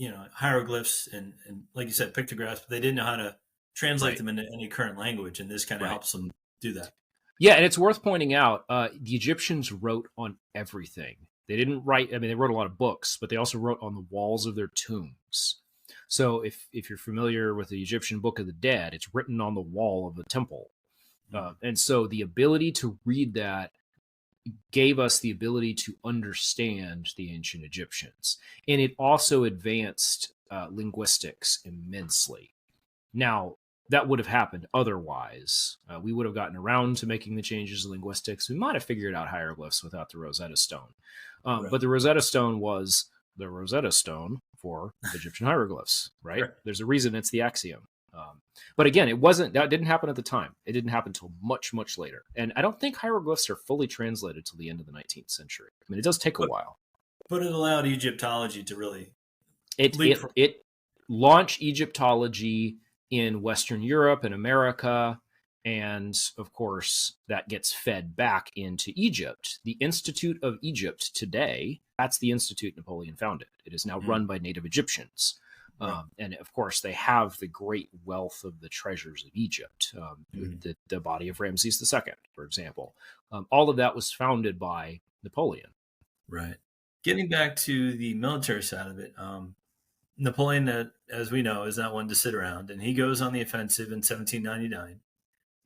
hieroglyphs and like you said, pictographs, but they didn't know how to translate them into any current language, and this kind of helps them do that. Yeah, and it's worth pointing out, the Egyptians wrote on everything. They didn't write, they wrote a lot of books, but they also wrote on the walls of their tombs. So if you're familiar with the Egyptian Book of the Dead, it's written on the wall of the temple. And so the ability to read that gave us the ability to understand the ancient Egyptians. And it also advanced linguistics immensely. Now, that would have happened otherwise. We would have gotten around to making the changes in linguistics. We might have figured out hieroglyphs without the Rosetta Stone. But the Rosetta Stone was the Rosetta Stone for Egyptian hieroglyphs, right? There's a reason it's the axiom. But again, that didn't happen at the time. It didn't happen until much, much later. And I don't think hieroglyphs are fully translated till the end of the 19th century. I mean, it does take a while. But it allowed Egyptology to really... It launched Egyptology in Western Europe and America. And of course, that gets fed back into Egypt. The Institute of Egypt today, that's the institute Napoleon founded. It is now run by native Egyptians. And of course, they have the great wealth of the treasures of Egypt, the body of Ramses II, for example. All of that was founded by Napoleon. Right. Getting back to the military side of it, Napoleon, as we know, is not one to sit around, and he goes on the offensive in 1799.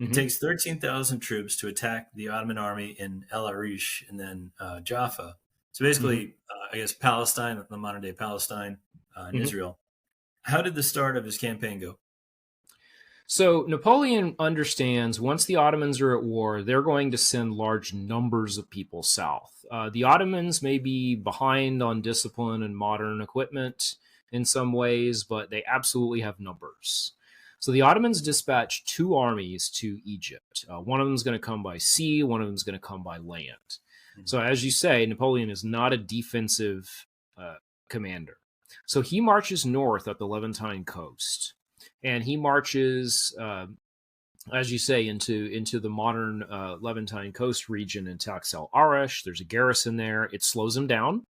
It takes 13,000 troops to attack the Ottoman army in El Arish and then Jaffa. So basically, I guess Palestine, the modern day Palestine, and Israel. How did the start of his campaign go? So Napoleon understands once the Ottomans are at war, they're going to send large numbers of people south. The Ottomans may be behind on discipline and modern equipment in some ways, but they absolutely have numbers. So the Ottomans dispatched 2 armies to Egypt. One of them is going to come by sea, one of them is going to come by land. So as you say, Napoleon is not a defensive commander. So he marches north up the Levantine coast, and he marches, as you say, into the modern Levantine coast region in Tax el Arish. There's a garrison there. It slows him down.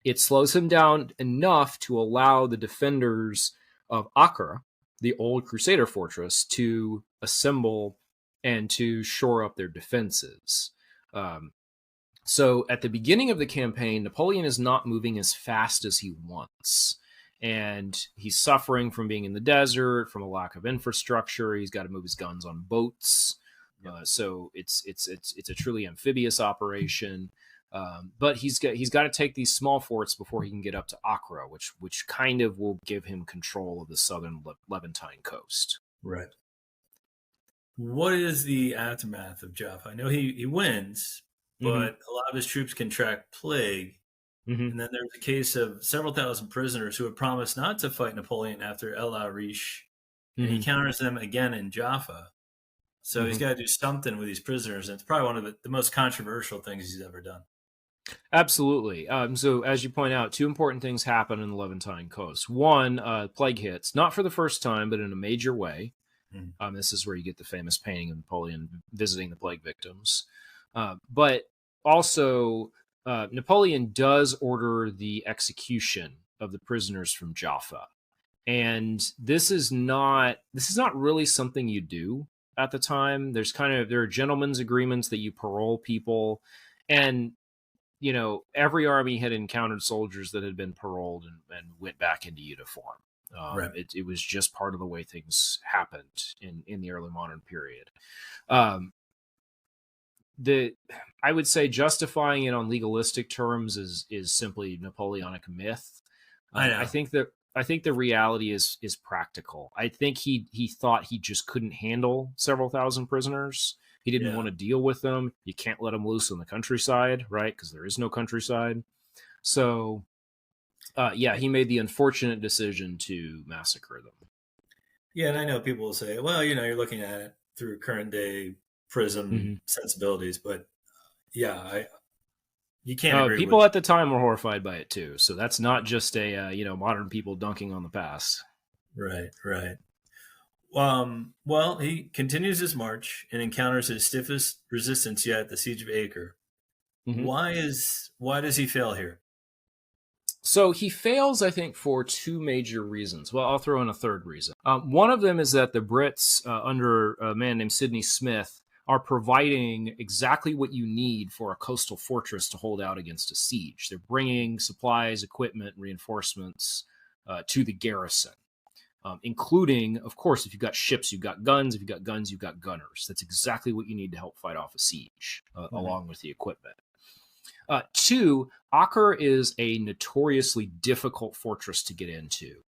It slows him down enough to allow the defenders of Acre, the old Crusader fortress, to assemble and to shore up their defenses. So at the beginning of the campaign, Napoleon is not moving as fast as he wants. And he's suffering from being in the desert, from a lack of infrastructure. He's got to move his guns on boats. So it's a truly amphibious operation. But he's got to take these small forts before he can get up to Acre, which kind of will give him control of the southern Levantine coast. Right. What is the aftermath of Jaffa? I know he wins, but a lot of his troops contract plague. And then there's a case of several thousand prisoners who had promised not to fight Napoleon after El Arish, and he counters them again in Jaffa. So he's got to do something with these prisoners, and it's probably one of the most controversial things he's ever done. Absolutely. So as you point out, 2 important things happen in the Levantine coast. One, plague hits, not for the first time, but in a major way. This is where you get the famous painting of Napoleon visiting the plague victims. But also, Napoleon does order the execution of the prisoners from Jaffa. And this is not really something you do at the time. There are gentlemen's agreements that you parole people. And, every army had encountered soldiers that had been paroled and went back into uniform. It was just part of the way things happened in the early modern period. I would say justifying it on legalistic terms is simply Napoleonic myth. I think the reality is practical. I think he thought he just couldn't handle several thousand prisoners. He didn't want to deal with them. You can't let them loose in the countryside, right? Because there is no countryside. So, he made the unfortunate decision to massacre them. Yeah, and I know people will say, well, you're looking at it through current day prism sensibilities, but you can't agree people at the time were horrified by it too. So that's not just a modern people dunking on the past. Right. Well, he continues his march and encounters his stiffest resistance yet at the Siege of Acre. Mhm. Why does he fail here? So he fails, I think, for two major reasons. Well, I'll throw in a third reason. One of them is that the Brits, under a man named Sidney Smith, are providing exactly what you need for a coastal fortress to hold out against a siege. They're bringing supplies, equipment, reinforcements to the garrison, including, of course, if you've got ships, you've got guns. If you've got guns, you've got gunners. That's exactly what you need to help fight off a siege, along with the equipment. Two, Acre is a notoriously difficult fortress to get into.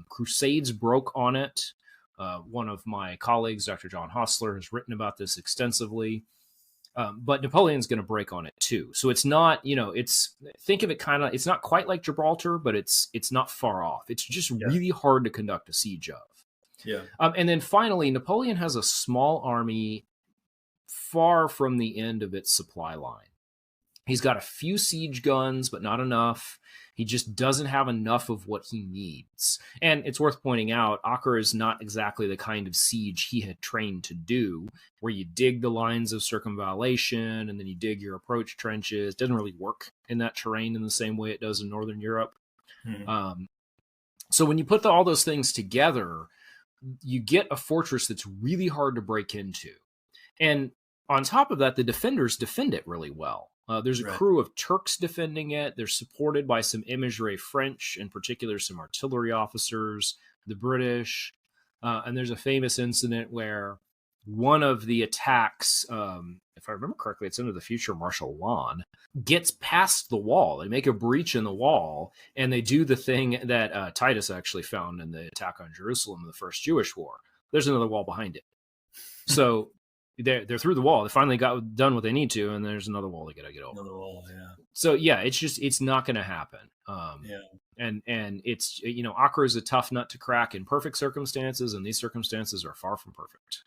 Crusades broke on it. One of my colleagues, Dr. John Hostler, has written about this extensively. But Napoleon's going to break on it too. So it's not, think of it it's not quite like Gibraltar, but it's not far off. It's just really hard to conduct a siege of. Yeah. And then finally, Napoleon has a small army far from the end of its supply line. He's got a few siege guns, but not enough. He just doesn't have enough of what he needs. And it's worth pointing out, Acre is not exactly the kind of siege he had trained to do, where you dig the lines of circumvallation and then you dig your approach trenches. It doesn't really work in that terrain in the same way it does in Northern Europe. So when you put all those things together, you get a fortress that's really hard to break into. And on top of that, the defenders defend it really well. There's a crew of Turks defending it. They're supported by some émigré French, in particular some artillery officers, the British. And there's a famous incident where one of the attacks, if I remember correctly, it's under the future Marshal Lannes, gets past the wall. They make a breach in the wall, and they do the thing that Titus actually found in the attack on Jerusalem in the First Jewish War. There's another wall behind it. So they're through the wall. They finally got done what they need to, and there's another wall they got to get over. Another wall, yeah. So yeah, it's not going to happen. And it's Acre is a tough nut to crack in perfect circumstances, and these circumstances are far from perfect.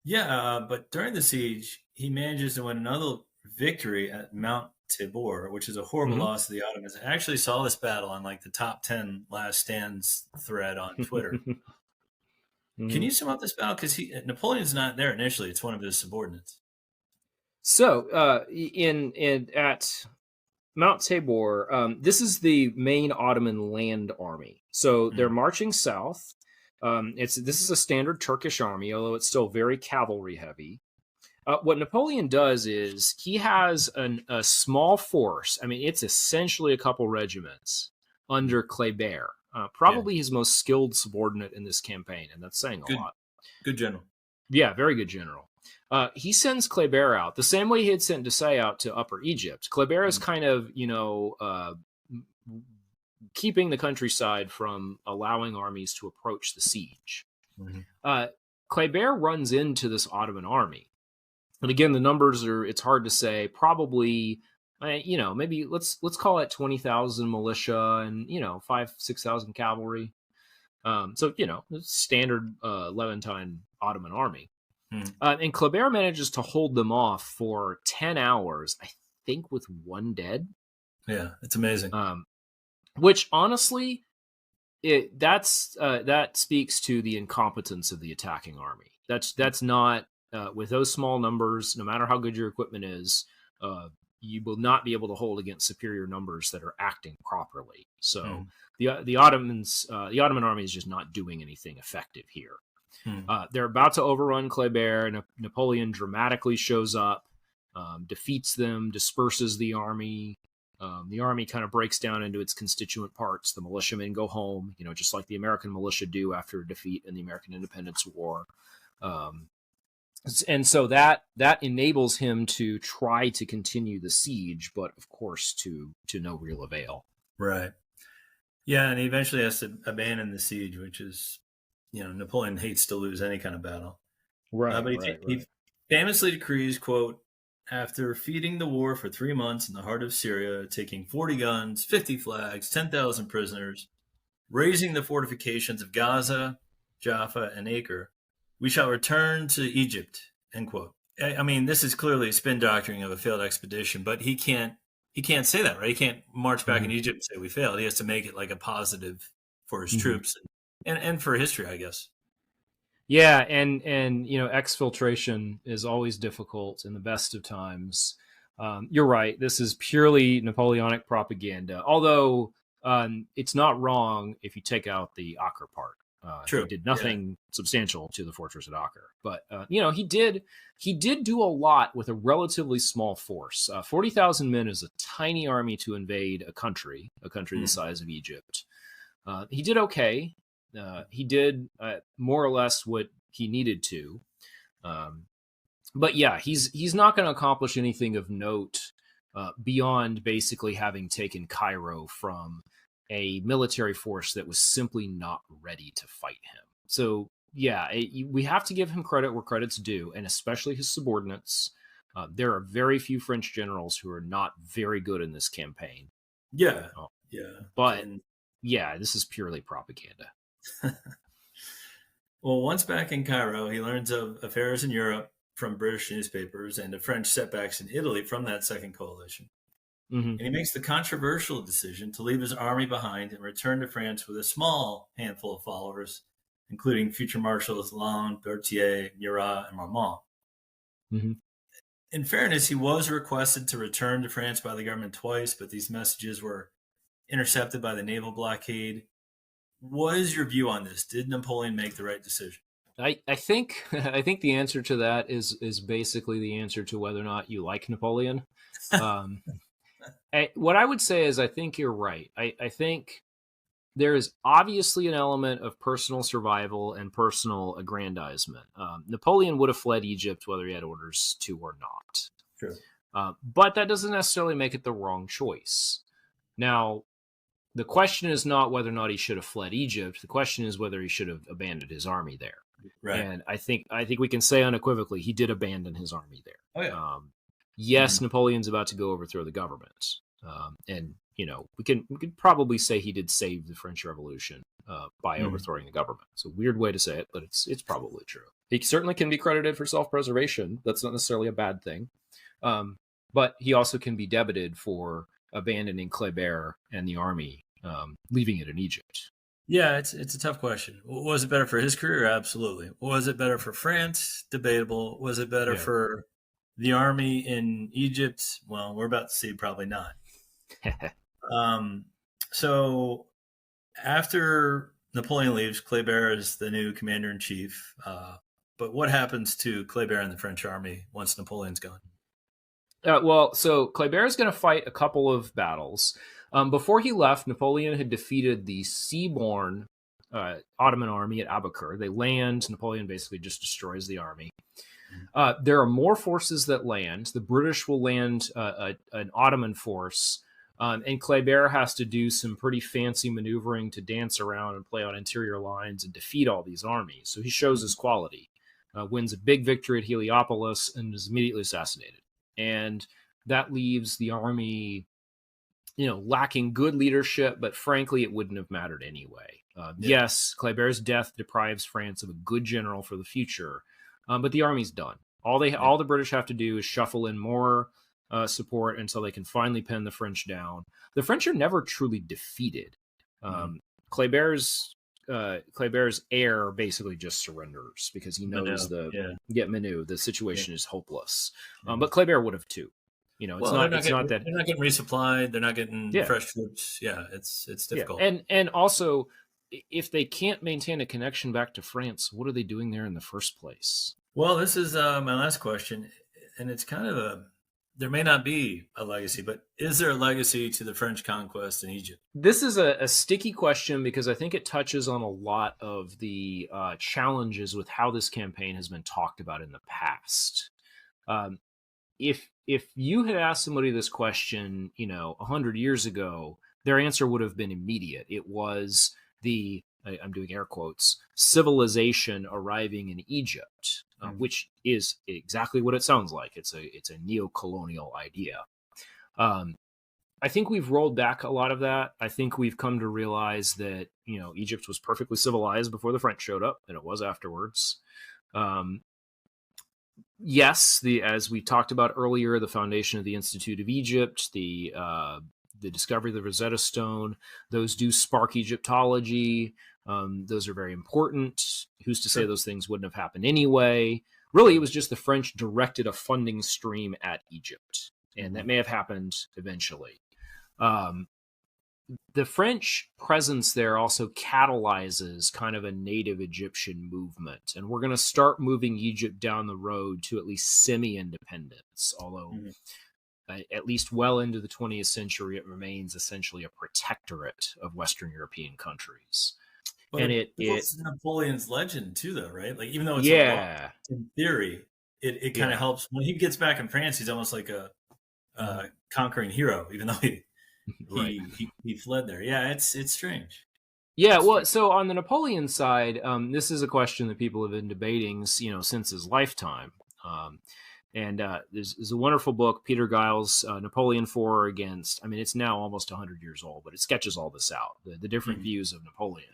Yeah, but during the siege, he manages to win another victory at Mount Tabor, which is a horrible loss to the Ottomans. I actually saw this battle on like the top 10 last stands thread on Twitter. Can you sum up this battle? Because Napoleon's not there initially; it's one of his subordinates. So, at Mount Tabor, this is the main Ottoman land army. So they're marching south. This is a standard Turkish army, although it's still very cavalry heavy. What Napoleon does is he has a small force. I mean, it's essentially a couple regiments under Kléber. Probably his most skilled subordinate in this campaign, and that's saying a lot. Good general. Yeah, very good general. He sends Kléber out the same way he had sent Desaix out to Upper Egypt. Kléber is kind of, keeping the countryside from allowing armies to approach the siege. Kléber runs into this Ottoman army. And again, the numbers it's hard to say, probably, maybe let's call it 20,000 militia and, 5,000-6,000 cavalry. So, standard Levantine Ottoman army. And Kléber manages to hold them off for 10 hours, I think, with one dead. Yeah, it's amazing. Which honestly, that speaks to the incompetence of the attacking army. That's not with those small numbers. No matter how good your equipment is, you will not be able to hold against superior numbers that are acting properly. So the Ottoman army is just not doing anything effective here. They're about to overrun Kléber. Napoleon dramatically shows up, defeats them, disperses the army. The army kind of breaks down into its constituent parts. The militiamen go home, just like the American militia do after a defeat in the American Independence War. And so that enables him to try to continue the siege, but of course to no real avail. Right. Yeah, and he eventually has to abandon the siege, which is, Napoleon hates to lose any kind of battle. Right. But he famously decrees, quote, after feeding the war for 3 months in the heart of Syria, taking 40 guns, 50 flags, 10,000 prisoners, raising the fortifications of Gaza, Jaffa, and Acre, we shall return to Egypt, end quote. I mean, this is clearly a spin doctoring of a failed expedition, but he can't say that, right? He can't march back in Egypt and say we failed. He has to make it like a positive for his troops and for history, I guess. Yeah, and exfiltration is always difficult in the best of times. You're right. This is purely Napoleonic propaganda. Although it's not wrong if you take out the Acre part. He True. did nothing substantial to the fortress at Acre, but he did do a lot with a relatively small force. 40,000 men is a tiny army to invade a country the size of Egypt. He did okay. He did more or less what he needed to. But yeah, he's not going to accomplish anything of note beyond basically having taken Cairo from a military force that was simply not ready to fight him. So yeah, we have to give him credit where credit's due, and especially his subordinates. There are very few French generals who are not very good in this campaign. Yeah. But yeah, this is purely propaganda. Well, once back in Cairo, he learns of affairs in Europe from British newspapers and of French setbacks in Italy from that second coalition. Mm-hmm. And he makes the controversial decision to leave his army behind and return to France with a small handful of followers, including future marshals Lannes, Berthier, Murat, and Marmont. Mm-hmm. In fairness, he was requested to return to France by the government twice, but these messages were intercepted by the naval blockade. What is your view on this? Did Napoleon make the right decision? I think the answer to that is basically the answer to whether or not you like Napoleon. What I would say is I think you're right. I think there is obviously an element of personal survival and personal aggrandizement. Napoleon would have fled Egypt whether he had orders to or not. True. But that doesn't necessarily make it the wrong choice. Now, the question is not whether or not he should have fled Egypt. The question is whether he should have abandoned his army there. Right. And I think we can say unequivocally he did abandon his army there. Oh, yeah. Yes, Napoleon's about to go overthrow the government. And we can probably say he did save the French Revolution by overthrowing the government. It's a weird way to say it, but it's probably true. He certainly can be credited for self-preservation. That's not necessarily a bad thing. But he also can be debited for abandoning Kléber and the army, leaving it in Egypt. Yeah, it's a tough question. Was it better for his career? Absolutely. Was it better for France? Debatable. Was it better for the army in Egypt? Well, we're about to see probably not. So after Napoleon leaves, Kléber is the new commander-in-chief. But what happens to Kléber and the French army once Napoleon's gone? So Kléber is going to fight a couple of battles. Before he left, Napoleon had defeated the seaborne Ottoman army at Aboukir. They land. Napoleon basically just destroys the army. There are more forces that land. The British will land an Ottoman force, and Kléber has to do some pretty fancy maneuvering to dance around and play on interior lines and defeat all these armies. So he shows his quality, wins a big victory at Heliopolis, and is immediately assassinated. And that leaves the army lacking good leadership, but frankly, it wouldn't have mattered anyway. Yes, Kléber's death deprives France of a good general for the future, but the army's done. All the British have to do is shuffle in more support until they can finally pin the French down. The French are never truly defeated. Kléber's heir basically just surrenders because he knows Menou. The situation is hopeless. But Kléber would have too. They're not getting resupplied. They're not getting fresh troops. Yeah, it's difficult. And also, if they can't maintain a connection back to France, what are they doing there in the first place? Well, this is my last question, and it's kind of there may not be a legacy, but is there a legacy to the French conquest in Egypt? This is a sticky question because I think it touches on a lot of the challenges with how this campaign has been talked about in the past. If you had asked somebody this question, 100 years ago, their answer would have been immediate. It was I'm doing air quotes, civilization arriving in Egypt, which is exactly what it sounds like. It's a neo-colonial idea. I think we've rolled back a lot of that. I think we've come to realize that, Egypt was perfectly civilized before the French showed up, and it was afterwards. Yes, as we talked about earlier, the foundation of the Institute of Egypt, the discovery of the Rosetta Stone, those do spark Egyptology. Those are very important. Who's to say those things wouldn't have happened anyway? Really, it was just the French directed a funding stream at Egypt, and that may have happened eventually. The French presence there also catalyzes kind of a native Egyptian movement. And we're going to start moving Egypt down the road to at least semi-independence, although at least well into the 20th century, it remains essentially a protectorate of Western European countries. But and it's Napoleon's legend too, though, right? Like, even though it's in theory, it kind of helps. When he gets back in France, he's almost like a conquering hero, even though he fled there. Yeah, it's strange. Yeah, well, so on the Napoleon side, this is a question that people have been debating, since his lifetime. There's a wonderful book, Peter Giles, Napoleon for or Against. I mean, it's now almost 100 years old, but it sketches all this out, the different views of Napoleon.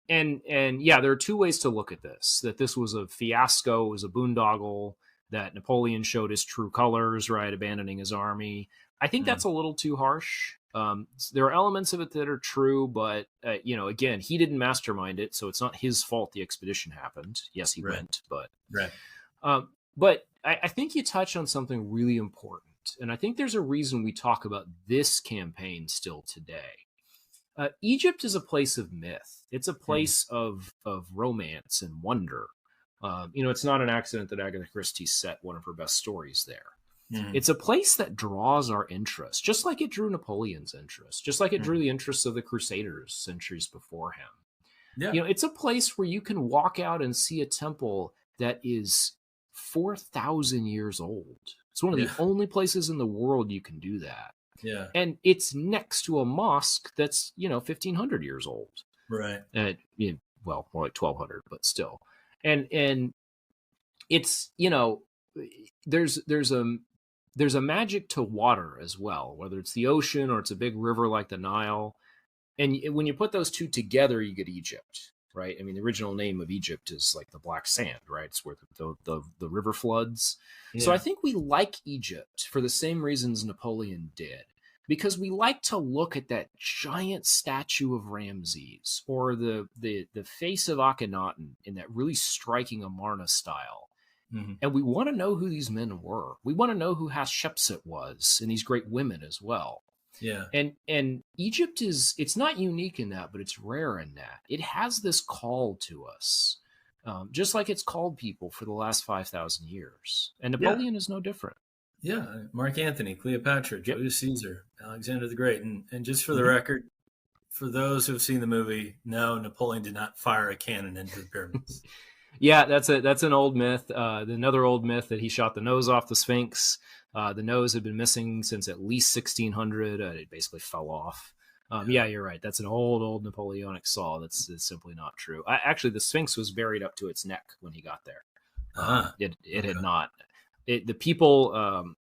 There are two ways to look at this: that this was a fiasco, it was a boondoggle, that Napoleon showed his true colors, right, abandoning his army. I think that's a little too harsh. There are elements of it that are true, but again, he didn't mastermind it, so it's not his fault the expedition happened. Yes, he went, but but I think you touch on something really important, and I think there's a reason we talk about this campaign still today. Egypt is a place of myth. It's a place of romance and wonder. It's not an accident that Agatha Christie set one of her best stories there. It's a place that draws our interest, just like it drew Napoleon's interest, just like it drew the interests of the Crusaders centuries before him. Yeah. It's a place where you can walk out and see a temple that is 4,000 years old. It's one of the only places in the world you can do that. Yeah. And it's next to a mosque that's, 1,500 years old. Right. Well, more like 1,200, but still. And it's, there's a magic to water as well, whether it's the ocean or it's a big river like the Nile. And when you put those two together, you get Egypt, right? I mean, the original name of Egypt is like the black sand, right? It's where the river floods. Yeah. So I think we like Egypt for the same reasons Napoleon did, because we like to look at that giant statue of Ramses or the face of Akhenaten in that really striking Amarna style. And we want to know who these men were. We want to know who Hatshepsut was and these great women as well. Yeah. And Egypt it's not unique in that, but it's rare in that. It has this call to us, just like it's called people for the last 5,000 years. And Napoleon is no different. Yeah. Mark Antony, Cleopatra, Julius Caesar, Alexander the Great. And just for the record, for those who have seen the movie, no, Napoleon did not fire a cannon into the pyramids. Yeah, that's an old myth. Another old myth that he shot the nose off the Sphinx. The nose had been missing since at least 1600. It basically fell off. Yeah, you're right. That's an old Napoleonic saw. That's simply not true. Actually, the Sphinx was buried up to its neck when he got there. It had not. The people,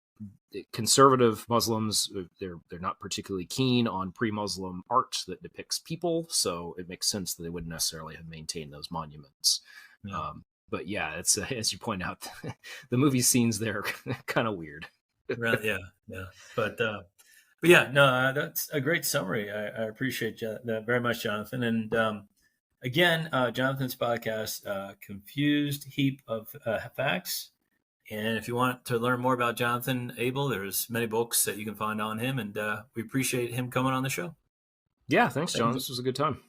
conservative Muslims, they're not particularly keen on pre-Muslim art that depicts people, so it makes sense that they wouldn't necessarily have maintained those monuments. But yeah, it's as you point out, the movie scenes there are kind of weird. Right? Yeah. But yeah, no, that's a great summary. I appreciate that very much, Jonathan. And again, Jonathan's podcast, Confused Heap of Facts. And if you want to learn more about Jonathan Abel, there's many books that you can find on him, and we appreciate him coming on the show. Yeah, thanks, John. This was a good time.